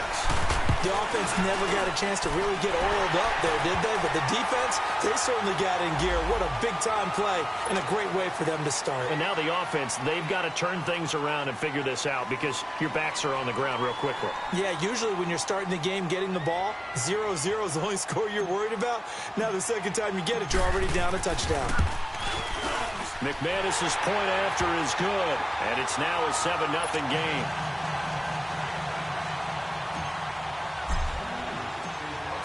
The offense never got a chance to really get oiled up there, did they? But the defense, they certainly got in gear. What a big-time play and a great way for them to start. And now the offense, they've got to turn things around and figure this out because your backs are on the ground real quickly. Yeah, usually when you're starting the game getting the ball, 0-0 is the only score you're worried about. Now the second time you get it, you're already down a touchdown. McManus's point after is good, and it's now a 7-0 game.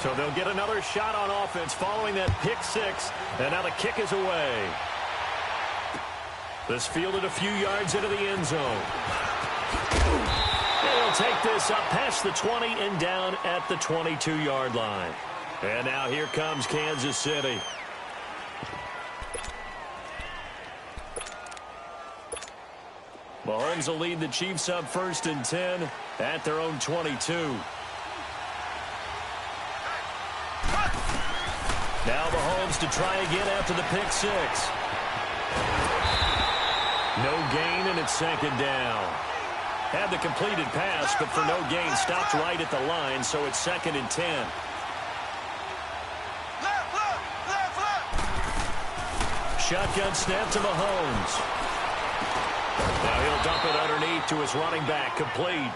So they'll get another shot on offense following that pick 6, and now the kick is away. This fielded a few yards into the end zone. And he'll take this up past the 20 and down at the 22-yard line. And now here comes Kansas City. Mahomes will lead the Chiefs up 1st and 10 at their own 22. Now Mahomes to try again after the pick 6. No gain, and it's 2nd down. Had the completed pass, but for no gain, stopped right at the line, so it's 2nd and 10. Shotgun snap to Mahomes. Now he'll dump it underneath to his running back, complete.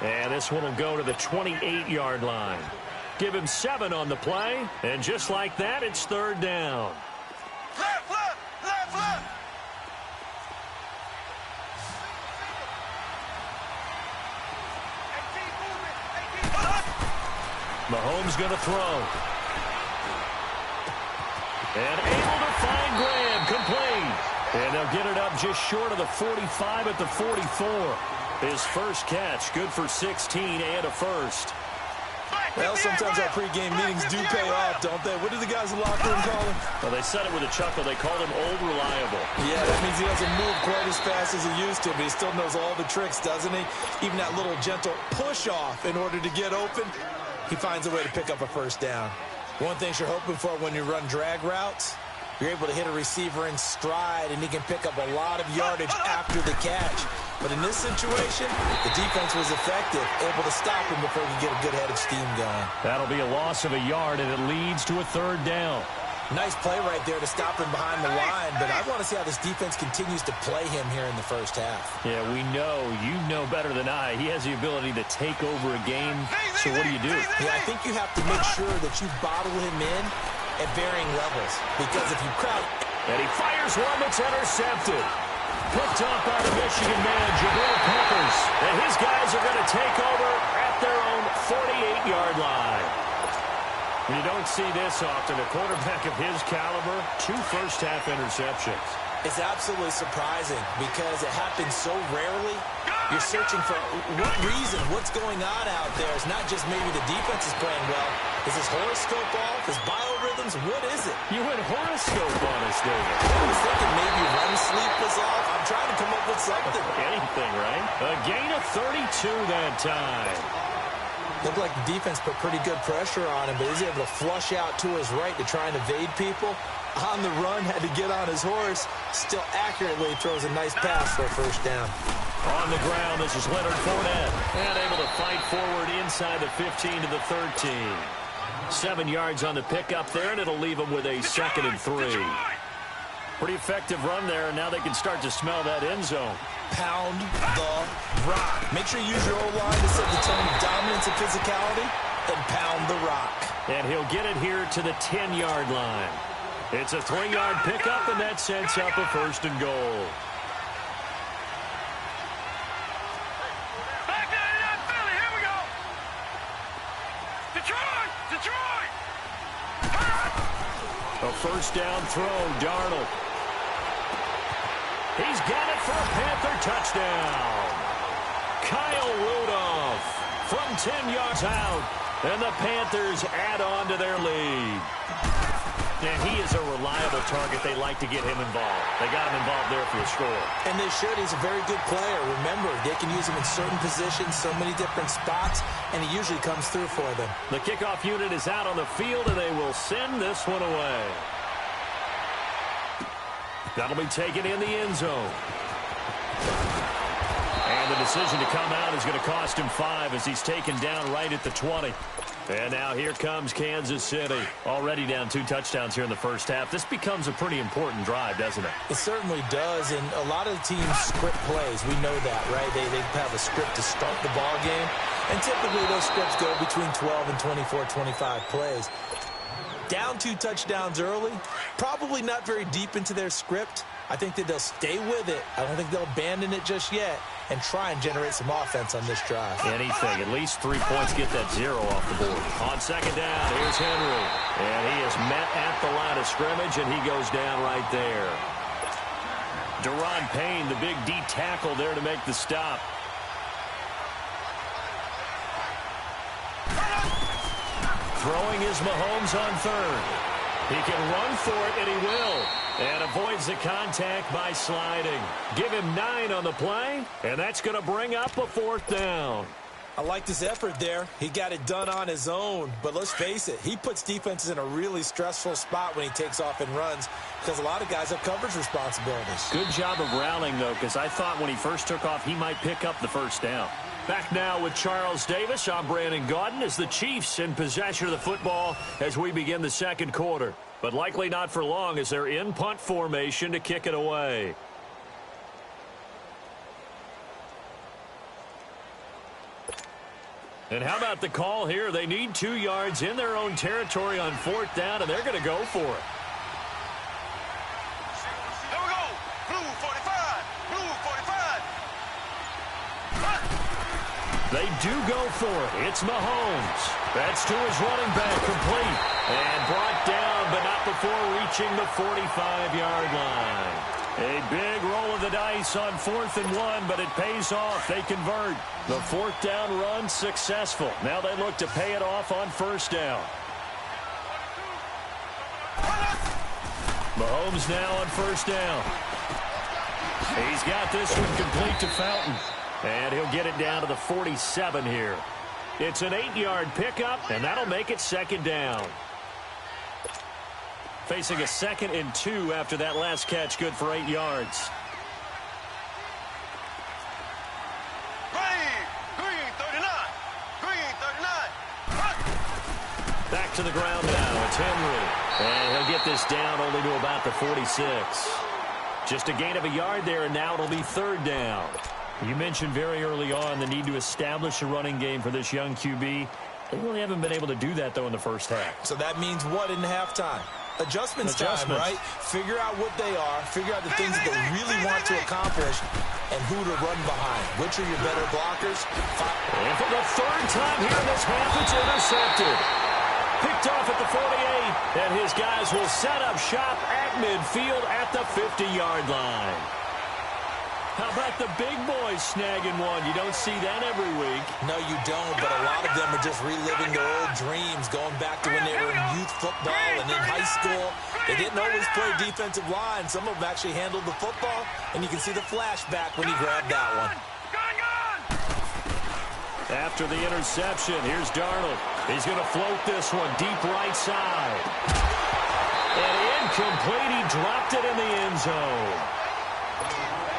And this one will go to the 28-yard line. Give him 7 on the play, and just like that, it's 3rd down. Left. Mahomes going to throw. And able to find Graham, complete. And they'll get it up just short of the 45 at the 44. His first catch, good for 16 and a first. Well, sometimes our pregame meetings do pay off, don't they? What do the guys in the locker room call him? Well, they said it with a chuckle. They called him Old Reliable. Yeah, that means he doesn't move quite as fast as he used to, but he still knows all the tricks, doesn't he? Even that little gentle push-off in order to get open, he finds a way to pick up a first down. One thing you're hoping for when you run drag routes, you're able to hit a receiver in stride, and he can pick up a lot of yardage after the catch. But in this situation, the defense was effective, able to stop him before he could get a good head of steam going. That'll be a loss of a yard, and it leads to a third down. Nice play right there to stop him behind the line, but I want to see how this defense continues to play him here in the first half. Yeah, we know. You know better than I. He has the ability to take over a game, so what do you do? Yeah, I think you have to make sure that you bottle him in at varying levels, because if you crowd... And he fires one that's intercepted. Picked off by the Michigan man, Jabril Peppers. And his guys are going to take over at their own 48-yard line. You don't see this often. A quarterback of his caliber, 2 first-half interceptions. It's absolutely surprising because it happens so rarely. You're searching for what reason, what's going on out there. It's not just maybe the defense is playing well. Is his horoscope off? His biorhythms? What is it? You went horoscope on us, David. I was thinking maybe REM sleep was off. I'm trying to come up with something. Anything, right? A gain of 32 that time. Looked like the defense put pretty good pressure on him, but he's able to flush out to his right to try and evade people. On the run, had to get on his horse. Still accurately throws a nice pass for a first down. On the ground, this is Leonard Fournette. And able to fight forward inside the 15 to the 13. 7 yards on the pickup there, and it'll leave him with a 2nd and 3. Pretty effective run there, and now they can start to smell that end zone. Pound the rock. Make sure you use your O-line to set the tone of dominance and physicality, and pound the rock. And he'll get it here to the 10-yard line. It's a 3-yard pickup, and that sets up a 1st and goal. Back there in that Philly. Here we go. Detroit. Detroit. A first down throw, Darnold. He's got it for a Panther touchdown. Kyle Rudolph from 10 yards out, and the Panthers add on to their lead. And he is a reliable target. They like to get him involved. They got him involved there for a score. And they should. He's a very good player. Remember, they can use him in certain positions, so many different spots, and he usually comes through for them. The kickoff unit is out on the field, and they will send this one away. That'll be taken in the end zone. And the decision to come out is going to cost him 5 as he's taken down right at the 20. And now here comes Kansas City. Already down 2 touchdowns here in the first half. This becomes a pretty important drive, doesn't it? It certainly does, and a lot of the teams script plays. We know that, right? They have a script to start the ball game, and typically those scripts go between 12 and 24, 25 plays. Down 2 touchdowns early, probably not very deep into their script. I think that they'll stay with it. I don't think they'll abandon it just yet and try and generate some offense on this drive. Anything. At least 3 points, get that 0 off the board. On second down, here's Henry. And he is met at the line of scrimmage, and he goes down right there. Deron Payne, the big D tackle there to make the stop. Throwing is Mahomes on 3rd. He can run for it, and he will. And avoids the contact by sliding. Give him 9 on the play, and that's going to bring up a 4th down. I like his effort there. He got it done on his own. But let's face it, he puts defenses in a really stressful spot when he takes off and runs because a lot of guys have coverage responsibilities. Good job of rallying, though, because I thought when he first took off, he might pick up the 1st down. Back now with Charles Davis. I'm Brandon Gaudin as the Chiefs in possession of the football as we begin the 2nd quarter. But likely not for long as they're in punt formation to kick it away. And how about the call here? They need 2 yards in their own territory on 4th down, and they're going to go for it. Here we go. Blue 45. Blue 45. They do go for it. It's Mahomes. That's to his running back, complete. And brought down, but not before reaching the 45-yard line. A big roll of the dice on 4th and 1, but it pays off. They convert. The 4th down run successful. Now they look to pay it off on 1st down. Mahomes now on 1st down. He's got this one complete to Fountain. And he'll get it down to the 47 here. It's an 8-yard pickup, and that'll make it 2nd down. Facing a 2nd and 2 after that last catch, good for 8 yards. Green 39. Back to the ground now. It's Henry. And he'll get this down only to about the 46. Just a gain of a yard there, and now it'll be 3rd down. You mentioned very early on the need to establish a running game for this young QB. They really haven't been able to do that, though, in the first half. So that means what in halftime? Adjustments time, right? Figure out what they are, figure out the things that they really want to accomplish, and who to run behind. Which are your better blockers? And for the 3rd time here in this half, it's intercepted. Picked off at the 48, and his guys will set up shop at midfield at the 50-yard line. How about the big boys snagging one? You don't see that every week. No, you don't, but a lot of them are just reliving their old dreams, going back to when they were in youth football and in high school. They didn't always play defensive line. Some of them actually handled the football, and you can see the flashback when he grabbed that one. After the interception, here's Darnold. He's going to float this one deep right side. And incomplete. He dropped it in the end zone.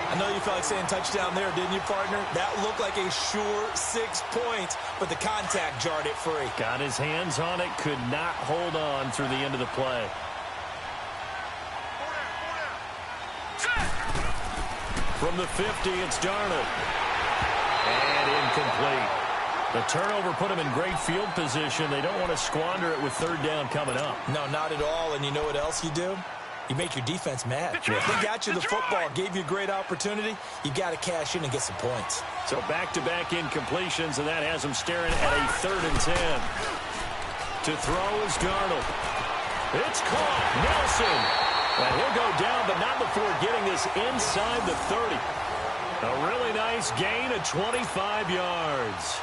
I know you felt like saying touchdown there, didn't you, partner? That looked like a sure 6 points, but the contact jarred it free. Got his hands on it, could not hold on through the end of the play. From the 50, it's Darnold. And incomplete. The turnover put him in great field position. They don't want to squander it with 3rd down coming up. No, not at all. And you know what else you do? You make your defense mad. If they got you the football, gave you a great opportunity, you got to cash in and get some points. So back-to-back incompletions, and that has them staring at a 3rd and 10. To throw is Darnold. It's caught. Nelson. And he'll go down, but not before getting this inside the 30. A really nice gain of 25 yards.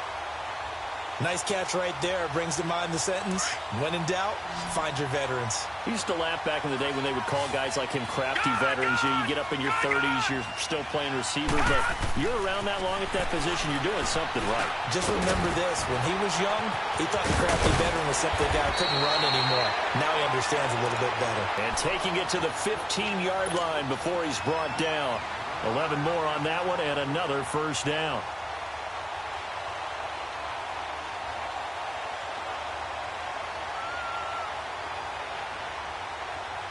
Nice catch right there. Brings to mind the sentence, when in doubt, find your veterans. We used to laugh back in the day when they would call guys like him crafty veterans. You get up in your 30s, you're still playing receiver, but you're around that long at that position, you're doing something right. Just remember this, when he was young, he thought the crafty veteran was simply a guy who couldn't run anymore. Now he understands a little bit better. And taking it to the 15-yard line before he's brought down. 11 more on that one, and another 1st down.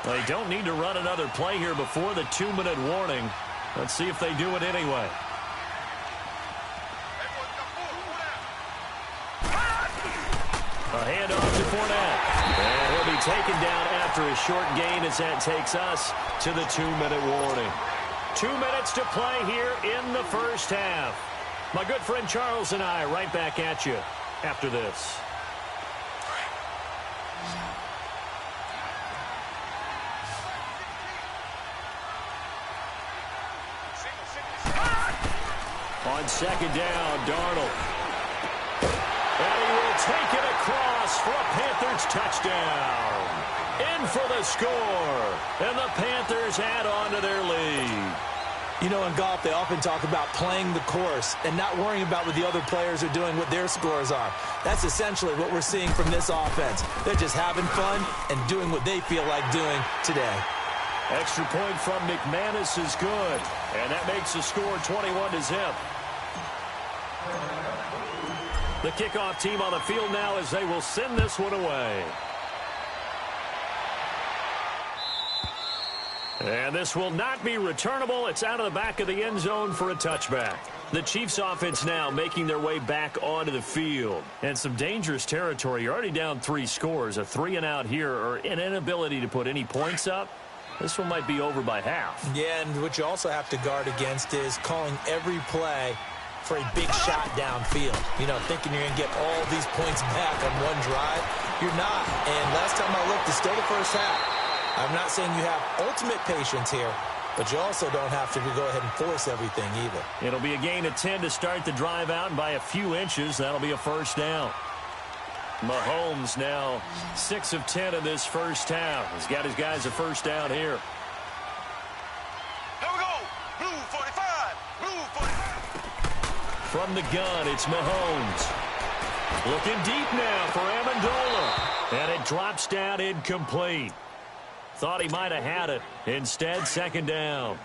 They don't need to run another play here before the 2-minute warning. Let's see if they do it anyway. A handoff to Fournette. And he'll be taken down after a short gain as that takes us to the 2-minute warning. 2 minutes to play here in the first half. My good friend Charles and I right back at you after this. On 2nd down, Darnold. And he will take it across for a Panthers touchdown. In for the score. And the Panthers add on to their lead. You know, in golf, they often talk about playing the course and not worrying about what the other players are doing, what their scores are. That's essentially what we're seeing from this offense. They're just having fun and doing what they feel like doing today. Extra point from McManus is good. And that makes the score 21-0. The kickoff team on the field now as they will send this one away. And this will not be returnable. It's out of the back of the end zone for a touchback. The Chiefs offense now making their way back onto the field. And some dangerous territory. You're already down 3 scores. A 3-and-out here or an inability to put any points up. This one might be over by half. Yeah, and what you also have to guard against is calling every play for a big shot downfield. You know, thinking you're going to get all these points back on one drive. You're not. And last time I looked, it's still the first half. I'm not saying you have ultimate patience here, but you also don't have to go ahead and force everything either. It'll be a gain of 10 to start the drive out, and by a few inches, that'll be a first down. Mahomes now 6 of 10 in this first half. He's got his guys a first down here. Here we go. Blue 45. Blue 45. From the gun, it's Mahomes. Looking deep now for Amendola. And it drops down incomplete. Thought he might have had it. Instead, second down.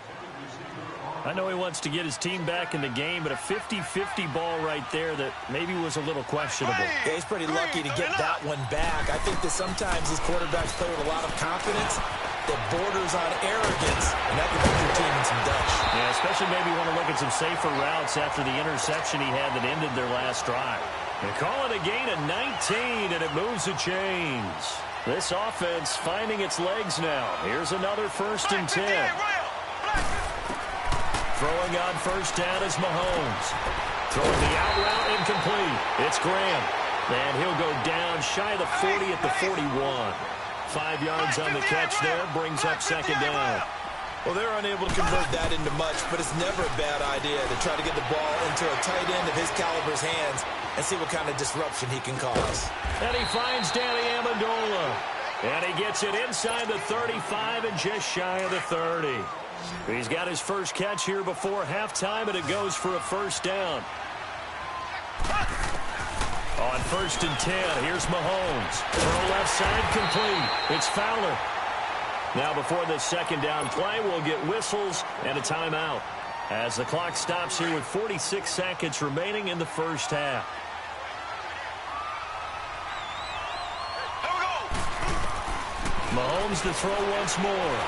I know he wants to get his team back in the game, but a 50-50 ball right there that maybe was a little questionable. Yeah, he's pretty lucky to get that one back. I think that sometimes these quarterbacks play with a lot of confidence that borders on arrogance, and that can put your team in some dutch. Yeah, especially maybe want to look at some safer routes after the interception he had that ended their last drive. They call it a gain of 19, and it moves the chains. This offense finding its legs now. Here's another first and 10. Throwing on first down is Mahomes. Throwing the out route incomplete. It's Graham. And he'll go down shy of the 40 at the 41. 5 yards on the catch there. Brings up second down. Well, they're unable to convert that into much, but it's never a bad idea to try to get the ball into a tight end of his caliber's hands and see what kind of disruption he can cause. And he finds Danny Amendola. And he gets it inside the 35 and just shy of the 30. He's got his first catch here before halftime, and it goes for a first down. On first and 10, here's Mahomes. Throw left side complete. It's Fowler. Now before this second down play, we'll get whistles and a timeout as the clock stops here with 46 seconds remaining in the first half. Mahomes to throw once more.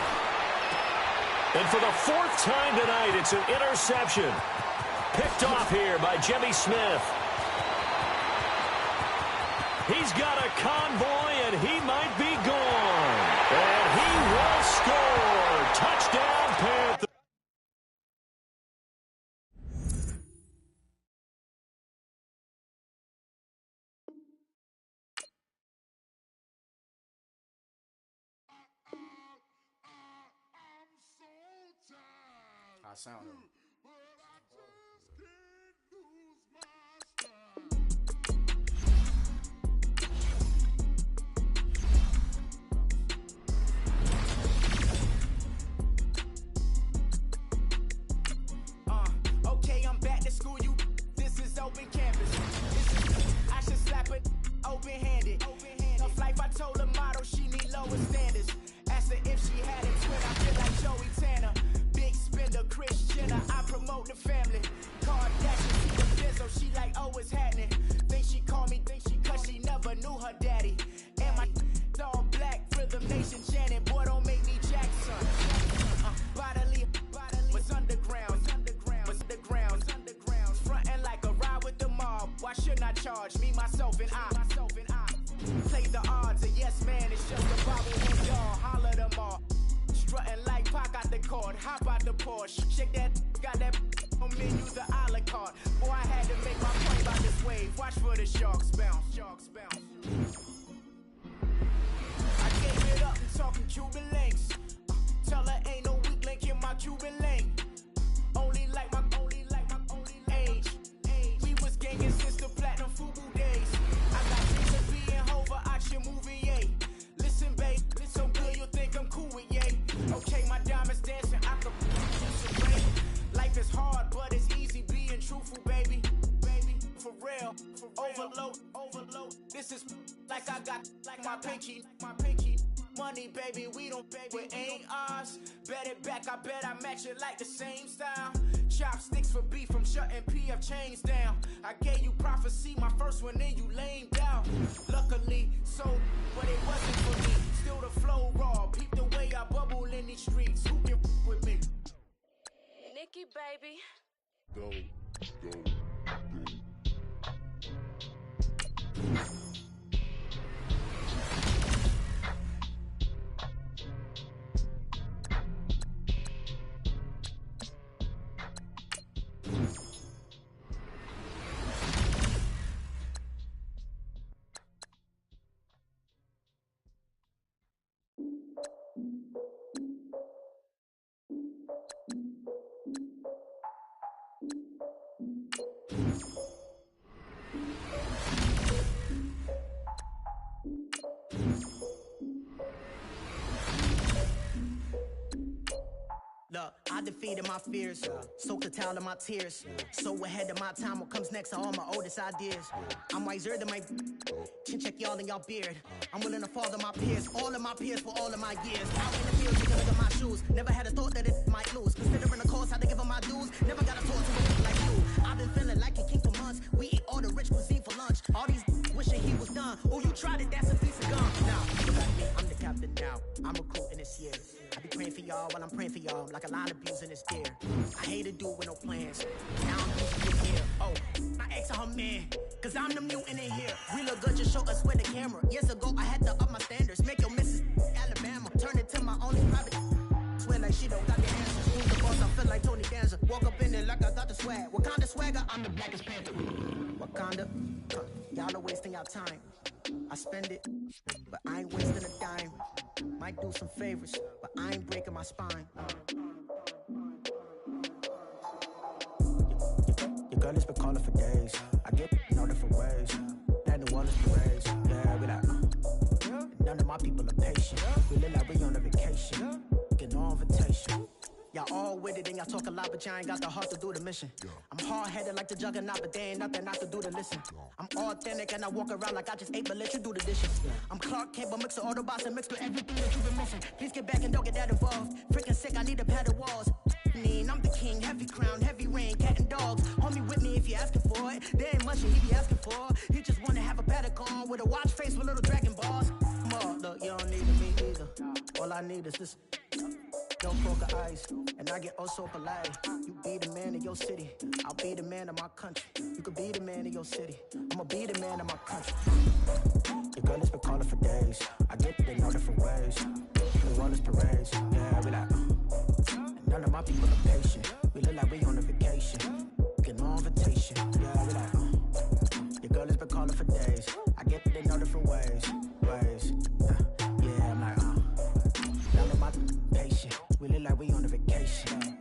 And for the 4th time tonight, it's an interception. Picked off here by Jimmy Smith. He's got a convoy, and he might be gone. And he will score. Touchdown, Panthers. I sound him. Okay, I'm back to school. This is open campus. I should slap it open-handed. Tough life, I told her motto, she need lower standards. Asked her if she had a twin, I feel like Joey Tanner. Big spender, Chris Jenner, I promote the family. Kardashian, she the Benzo, she like, oh, it's happening. Think she called me, cause she never knew her daddy. And my all black, Rhythm Nation Janet, boy, don't make me Jackson. Bodily, was underground. Frontin' like a ride with the mob. Why shouldn't I charge me, myself, and I? Play the odds, a yes man, it's just a bobblehead y'all. Holler them all. Strutting like Pac out the court, hop out the Porsche. Shake that, got that on menu, the a la carte. Boy, I had to make my point about this wave. Watch for the sharks bounce. I gave it up and talking Cuban links. Tell her ain't no weak link in my Cuban link. Only like my age. We was gangin' since the platinum FUBU days. I got dreams of being Hova out your movie, yay. Listen, babe, so good you'll think I'm cool with yay. Okay, my diamonds dancing, I could produce a way. Life is hard, but it's easy being truthful, baby. For real, overload. This is like I got like my pinky. Money, baby, we don't pay, it ain't ours. Bet it back, I bet I match it like the same style. Chopsticks for beef from shutting PF chains down. I gave you prophecy, my first one, then you lame down. Luckily, so, but it wasn't for me. Still the flow raw, peep the way I bubble in these streets. Who can with me? Nikki, baby. Go. defeated my fears, soaked a towel in my tears. So ahead of my time, what comes next are all my oldest ideas. I'm wiser than my chin check y'all in y'all beard. I'm willing to father my peers, all of my peers for all of my years. Out in the field, take a look at my shoes. Never had a thought that it might lose. Considering the cost, how to give them my dues. Never got a talk to a nigga like you. I've been feeling like a king for months. We eat all the rich cuisine for lunch. All these wishing he was done. Oh, you tried it, that's a piece of gum. Now, look at me, I'm the captain now. I'm recruiting this year. I be praying for y'all while I'm praying for y'all. Like a line of abuse in this gear. I hate to do with no plans. Now I'm used here. Oh, I asked her man, cause I'm the mutant in here. We look good, just show us where the camera. Years ago, I had to up my standards. Make your Mrs. Alabama. Turn it to my only private. Swear like she don't got the answers. Who's the boss? I feel like Tony Danza. Walk up in there like I got the swag. Wakanda swagger, I'm the blackest panther. Wakanda, y'all are wasting your time. I spend it, but I ain't wasting a dime. Might do some favors, but I ain't breaking my spine. Your girl has been calling for days. I get no different ways. That New Orleans parades. Yeah, we like, none of my people are patient. We look like we on a vacation. Get no invitation. Y'all all with it and y'all talk a lot, but y'all ain't got the heart to do the mission. I'm hard-headed like the juggernaut, but there ain't nothing I can do to listen. I'm authentic and I walk around like I just ate, but let you do the dishes. I'm Clark Kent, but mix the Autobots and mix with everything that you've been missing. Please get back and don't get that involved. Freaking sick, I need a padded walls. I'm the king, heavy crown, heavy rain, cat and dogs. Homie with me if you're asking for it. There ain't much he be asking for. He just wanna have a paddock on with a watch face with little dragon balls. Look, you don't need me either. All I need is this. No poker eyes, and I get oh so polite. You be the man of your city, I'll be the man of my country. You could be the man of your city, I'ma be the man of my country. Your girl has been calling for days. I get it in all different ways. New Orleans parades, yeah, we like. None of my people are patient. We look like we on a vacation. Get no invitation, yeah, we like. Your girl has been calling for days. I get it in all different ways. Yeah, I'm like, none of my patient. We look like we on a vacation.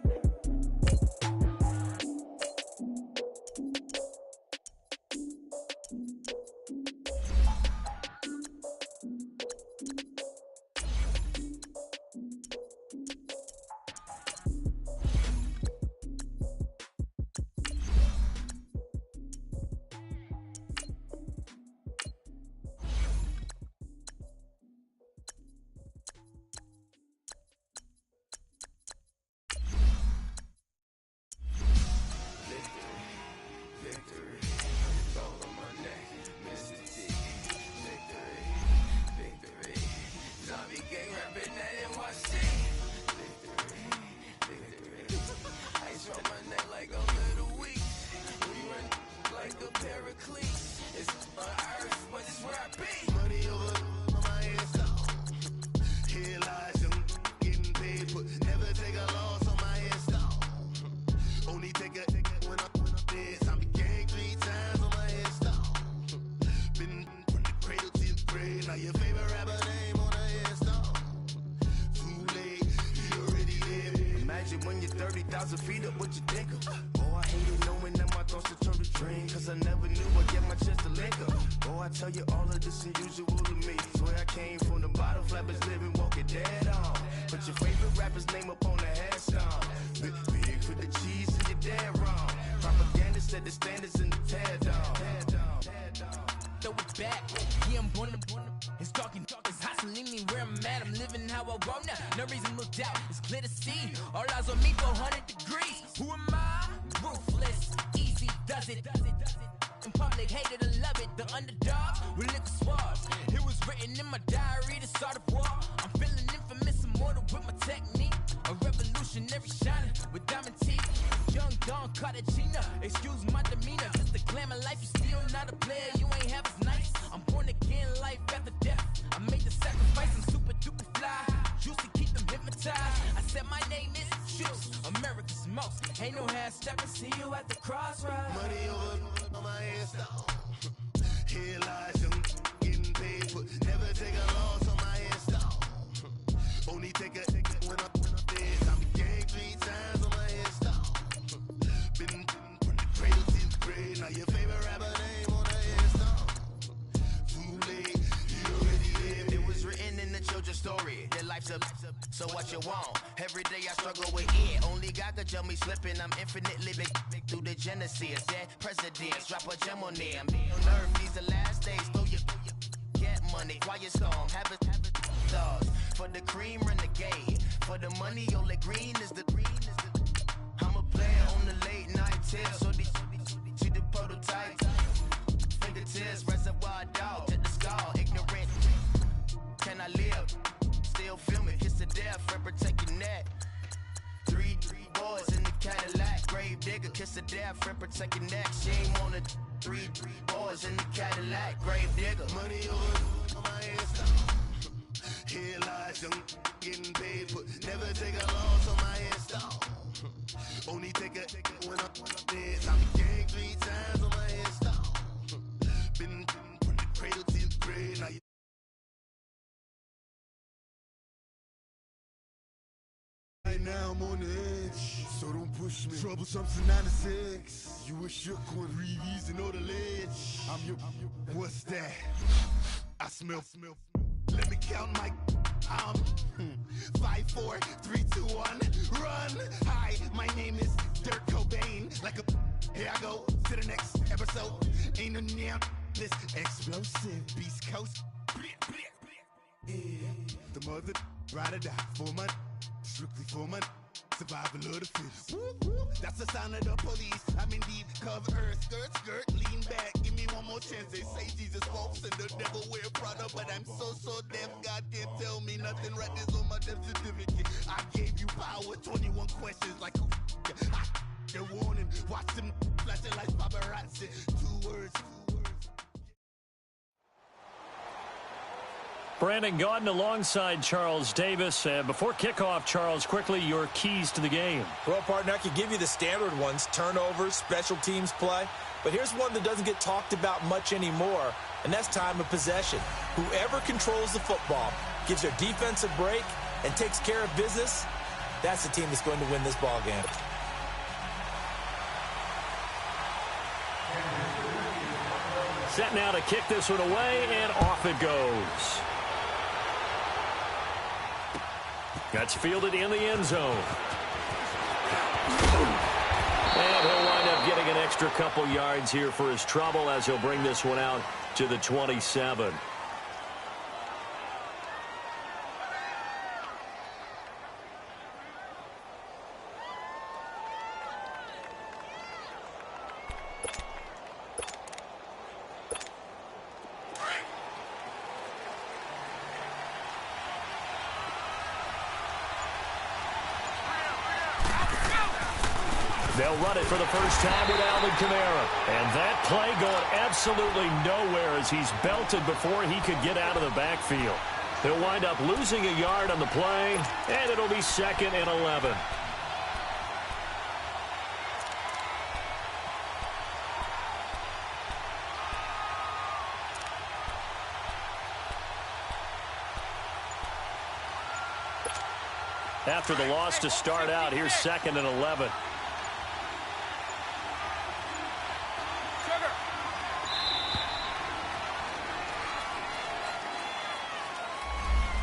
So what you want? Every day I struggle with it. Only God could jump me slipping. I'm infinitely big through the genesis. Dead presidents, drop a gem on them. On earth, these the last days. Throw your get money, quiet storm. Have it stars. For the cream, renegade. For the money, only green is the I'm a player on the late night tips. So these see the prototype. Fingertips, reservoir dog. Check the skull, ignorant. Can I live? Still film it, kiss to death, friend, protect your neck. Three boys in the Cadillac, grave digger, kiss to death, friend, protect your neck. Shame on the three boys in the Cadillac, grave digger. Money on my headstone. Here lies young, getting paid, but never take a loss on my headstone. Only take a when I'm dead. I'm gang 3 times on my headstone. Been from the cradle to the grave, now you right now I'm on the edge, so don't push me. Troublesome to 96. You a shook one, Reeves and know the ledge. I'm your, what's that? I smell. Let me count my 5, 4, 3, 2, 1, run. Hi, my name is Dirk Cobain. Like a here I go to the next episode. Ain't no damn this explosive Beast Coast. Yeah, the mother ride or die for my strictly for my survival of the fittest. That's the sound of the police. I'm indeed cover earth, skirt, lean back. Give me one more chance. They say Jesus walks and the devil wear Prada, but I'm so deaf. God can't tell me nothing. Right there's on my death certificate. I gave you power. 21 questions like who? They're warning. Watch them flashing like paparazzi. 2 words. Brandon Gaudin alongside Charles Davis. Before kickoff, Charles, quickly, your keys to the game. Well, partner, I could give you the standard ones, turnovers, special teams play. But here's one that doesn't get talked about much anymore, and that's time of possession. Whoever controls the football, gives their defense a break, and takes care of business, that's the team that's going to win this ball game. Set now to kick this one away, and off it goes. That's fielded in the end zone. And he'll wind up getting an extra couple yards here for his trouble as he'll bring this one out to the 27. They'll run it for the first time with Alvin Kamara. And that play going absolutely nowhere as he's belted before he could get out of the backfield. They'll wind up losing a yard on the play, and it'll be 2nd and 11. After the loss to start out, here's 2nd and 11.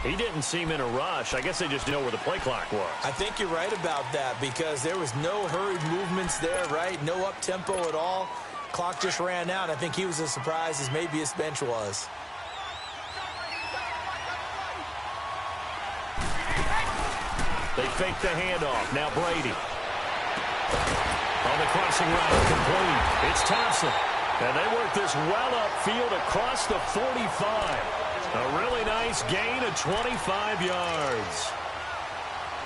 He didn't seem in a rush. I guess they just didn't know where the play clock was. I think you're right about that because there was no hurried movements there, right? No up-tempo at all. Clock just ran out. I think he was as surprised as maybe his bench was. They fake the handoff. Now Brady. On the crossing route, complete. It's Thompson. And they work this well upfield across the 45. A really nice gain of 25 yards.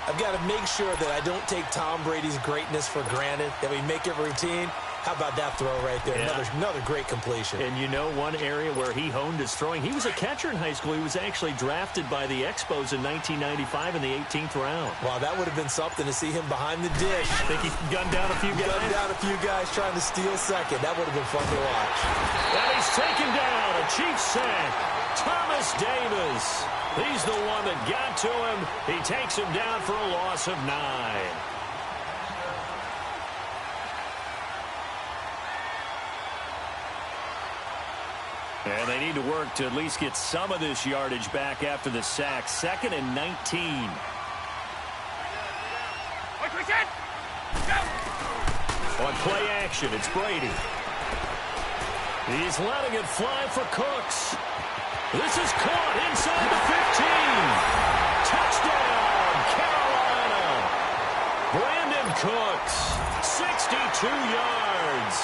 I've got to make sure that I don't take Tom Brady's greatness for granted, that we make it routine. How about that throw right there? Yeah. Another great completion. And you know one area where he honed his throwing? He was a catcher in high school. He was actually drafted by the Expos in 1995 in the 18th round. Wow, that would have been something to see him behind the dish. Think he gunned down a few guys? Gunned down a few guys trying to steal second. That would have been fun to watch. And he's taken down. A Chiefs sack. Thomas Davis. He's the one that got to him. He takes him down for a loss of 9. And they need to work to at least get some of this yardage back after the sack. 2nd and 19. On play action, it's Brady. He's letting it fly for Cooks. This is caught inside the 15. Touchdown, Carolina. Brandon Cooks, 62 yards.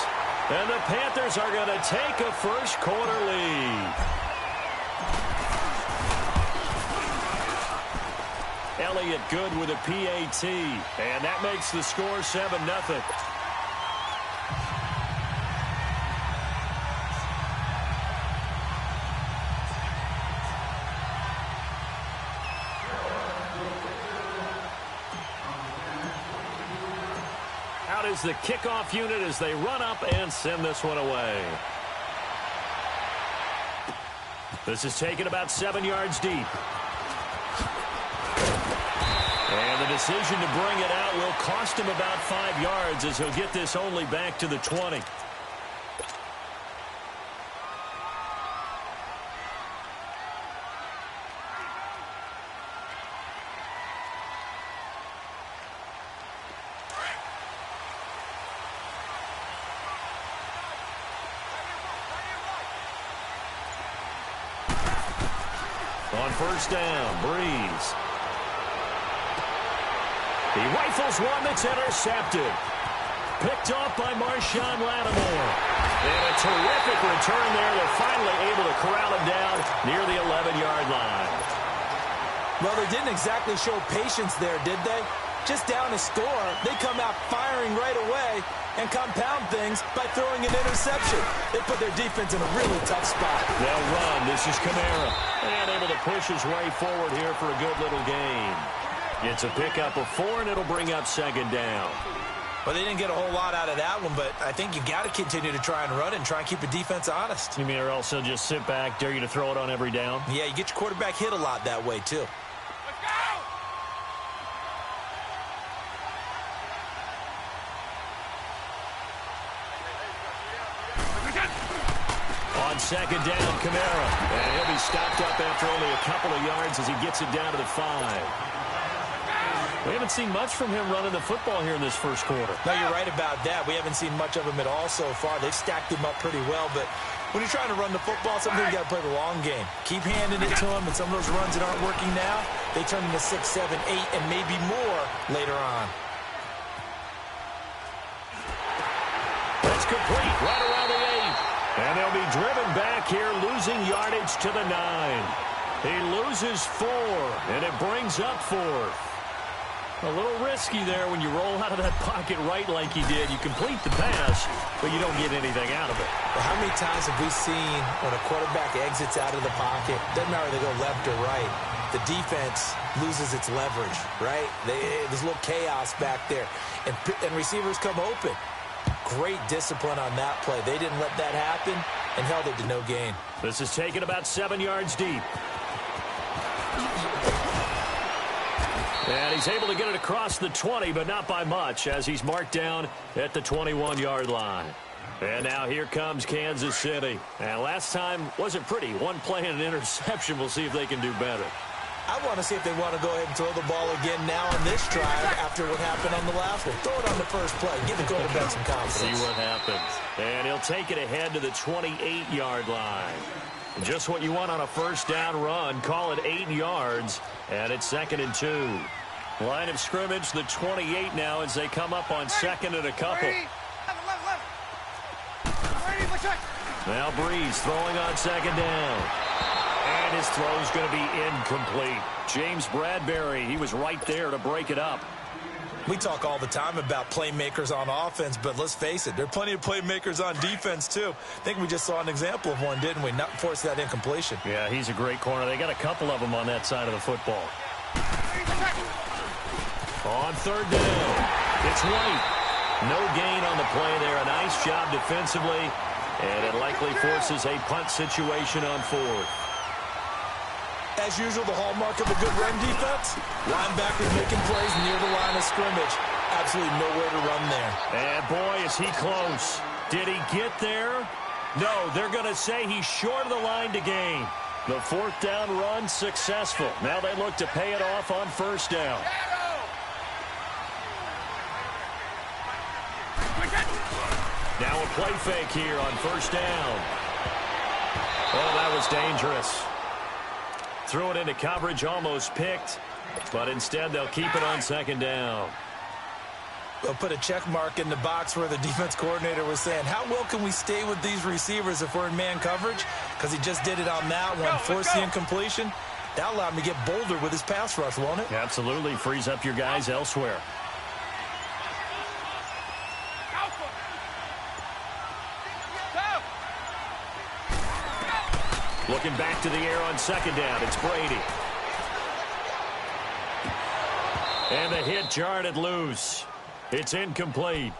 And the Panthers are going to take a first-quarter lead. Elliott good with a PAT, and that makes the score 7-0. Out is the kickoff unit as they run up and send this one away. This is taken about 7 yards deep. And the decision to bring it out will cost him about 5 yards as he'll get this only back to the 20. On first down, Breeze. He rifles one that's intercepted. Picked off by Marshawn Lattimore. And a terrific return there. They're finally able to corral him down near the 11-yard line. Well, they didn't exactly show patience there, did they? Just down a score, they come out firing right away and compound things by throwing an interception. They put their defense in a really tough spot. They'll run. This is Kamara. And able to push his way forward here for a good little gain. It's a pickup of 4, and it'll bring up second down. Well, they didn't get a whole lot out of that one, but I think you got to continue to try and run and try and keep the defense honest. You mean or else they'll just sit back, dare you to throw it on every down? Yeah, you get your quarterback hit a lot that way, too. Let's go! On second down, Kamara. And he'll be stopped up after only a couple of yards as he gets it down to the 5. We haven't seen much from him running the football here in this first quarter. No, you're right about that. We haven't seen much of him at all so far. They've stacked him up pretty well, but when you're trying to run the football, sometimes you got to play the long game. Keep handing it to him, and some of those runs that aren't working now, they turn into 6, 7, 8, and maybe more later on. That's complete right around the 8. And they'll be driven back here, losing yardage to the 9. He loses 4, and it brings up 4th. A little risky there when you roll out of that pocket right like he did. You complete the pass, but you don't get anything out of it. Well, how many times have we seen when a quarterback exits out of the pocket, doesn't matter if they go left or right, the defense loses its leverage, right? There's a little chaos back there, and receivers come open. Great discipline on that play. They didn't let that happen and held it to no gain. This is taken about 7 yards deep. And he's able to get it across the 20, but not by much, as he's marked down at the 21-yard line. And now here comes Kansas City. And last time wasn't pretty. One play and an interception. We'll see if they can do better. I want to see if they want to go ahead and throw the ball again now on this drive after what happened on the last one. Throw it on the first play. Give the quarterback some confidence. See what happens. And he'll take it ahead to the 28-yard line. Just what you want on a first down run. Call it 8 yards. And it's 2nd and 2. Line of scrimmage, the 28 now as they come up on 2nd and a couple. Now Breeze throwing on 2nd down. And his throw's going to be incomplete. James Bradbury, he was right there to break it up. We talk all the time about playmakers on offense, but let's face it, there are plenty of playmakers on defense, too. I think we just saw an example of one, didn't we? Not force that incompletion. Yeah, he's a great corner. They got a couple of them on that side of the football. On 3rd down, it's White. No gain on the play there. A nice job defensively, and it likely forces a punt situation on 4th. As usual, the hallmark of a good run defense, linebackers making plays near the line of scrimmage. Absolutely nowhere to run there. And boy, is he close. Did he get there? No, they're going to say he's short of the line to gain. The 4th down run successful. Now they look to pay it off on 1st down. Now a play fake here on first down. Oh, that was dangerous. Threw it into coverage, almost picked, but instead they'll keep it on second down. They'll put a check mark in the box where the defense coordinator was saying, how well can we stay with these receivers if we're in man coverage? Because he just did it on that one, forced the incompletion. That allowed him to get bolder with his pass rush, won't it? Absolutely. Frees up your guys elsewhere. Looking back to the air on second down. It's Brady. And the hit jarred it loose. It's incomplete.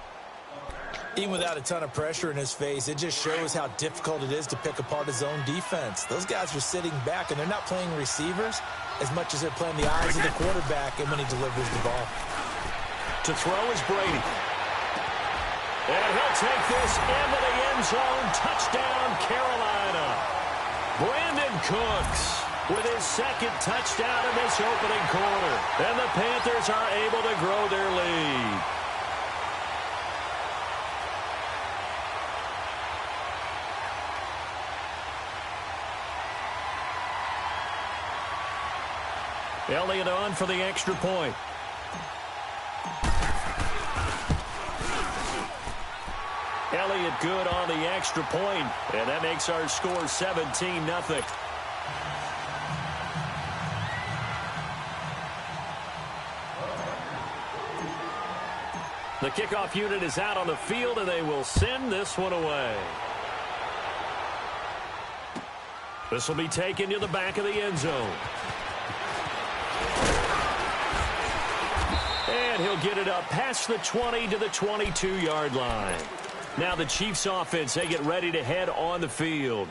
Even without a ton of pressure in his face, it just shows how difficult it is to pick apart his own defense. Those guys are sitting back, and they're not playing receivers as much as they're playing the eyes of the quarterback and when he delivers the ball. To throw is Brady. And he'll take this into the end zone. Touchdown, Carolina. Brandon Cooks with his second touchdown in this opening quarter. And the Panthers are able to grow their lead. Elliott on for the extra point. Elliott good on the extra point, and that makes our score 17-0. The kickoff unit is out on the field, and they will send this one away. This will be taken to the back of the end zone. And he'll get it up past the 20 to the 22-yard line. Now the Chiefs offense, they get ready to head on the field.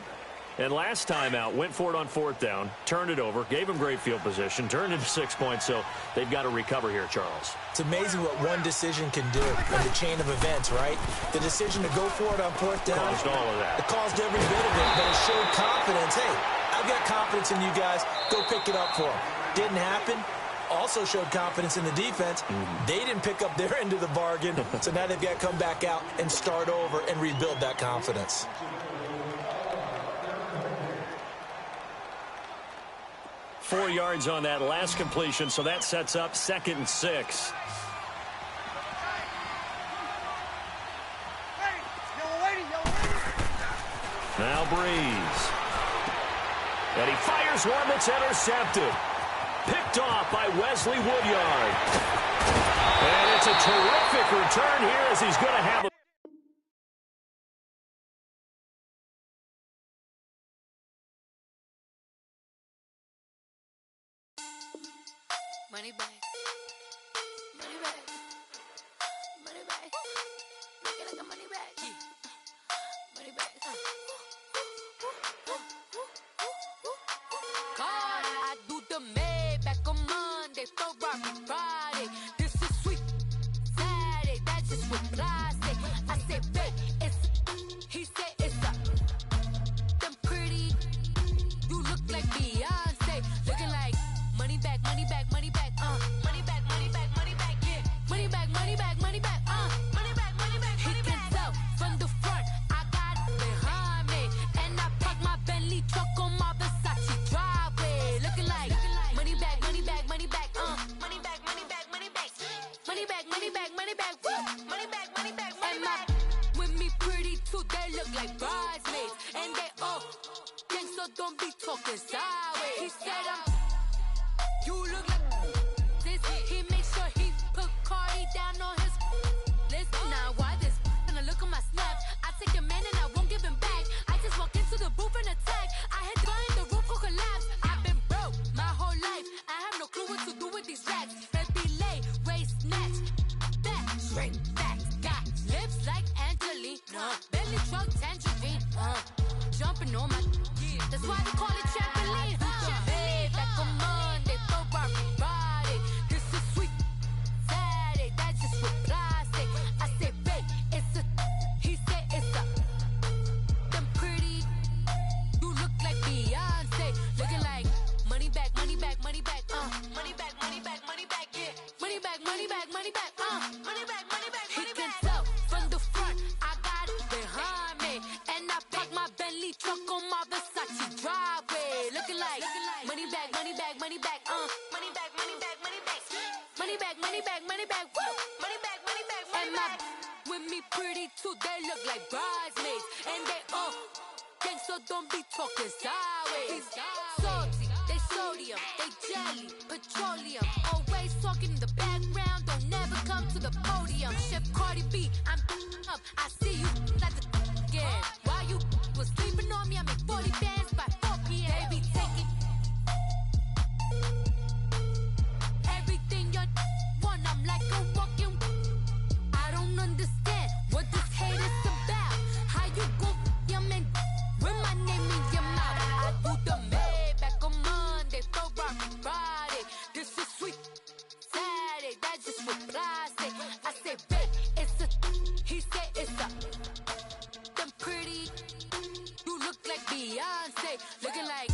And last time out, went for it on fourth down, turned it over, gave them great field position, turned it 6 points, so they've got to recover here, Charles. It's amazing what one decision can do in the chain of events, right? The decision to go for it on fourth down. Caused all of that. It caused every bit of it, but it showed confidence. Hey, I've got confidence in you guys. Go pick it up for them. Didn't happen. Also showed confidence in the defense. They didn't pick up their end of the bargain, so now they've got to come back out and start over and rebuild that confidence. Four yards on that last completion, so that sets up 2nd and 6. Now Breeze. And he fires one that's intercepted. Picked off by Wesley Woodyard. And it's a terrific return here as he's going to have a money back. Money back. Money back. Make it like a money back. Money back. God, I do the Maybach on Monday, Ferrari Friday. This is sweet Saturday. That's just what I say. I say, babe, it's. He said it's a. Them pretty. You look like Beyonce. Looking like money back, money back, money back. Money back, money back, money back. Yeah. Money back, money back, money back. Money back, money back, money back. He can tell from the front. I got it behind me, and I parked my Bentley truck on my Versace driveway. Looking like money back, money back, money back. Money back, money back, money back. Money back, money back, money back. Money back, money back, money back. With me pretty too, they look like bridesmaids, and they all gang, so don't be talking sideways. He said you look like this. He make sure he put Cardi down on his list. Now why this? Gonna look on my snap. I take a man and I won't give him back. I just walk into the booth and attack. I had find the roof will collapse. I've been broke my whole life. I have no clue what to do with these racks. Baby lay, race snatch, back, straight back. Got lips like Angelina, belly truck tangerine. Jumping on my, that's why they call it trampoline. Babe, like a Monday, Ferrari Friday. This is sweet Saturday. That's just what I say. I say, babe, it's a. He said it's a. Them pretty. You look like Beyonce. Looking like money back, money back, money back. Money back, money back, money back. Yeah. Money back, money back, money back. Money back, money back. money back, money back, money back, money back, money back, money back, money back, money back, money back, woo, money back, money back, money back. With me pretty too, they look like bridesmaids, and they gang, so don't be talking sideways. Salty, they sodium, they jelly, petroleum, always talking in the background, don't never come to the podium. Chef Cardi B, I'm up, I see you like the again. While you was sleeping on me, I make 40 bands by 4 p.m. They be taking everything you want, I'm like a walking. I don't understand what this hate is about. How you go your man with my name in your mouth? I do the Maybach on Monday, throw rock Friday. This is sweet Saturday, that's just what I say. I say, babe, it's a, he say it's a. Them pretty, you look like Beyonce, looking like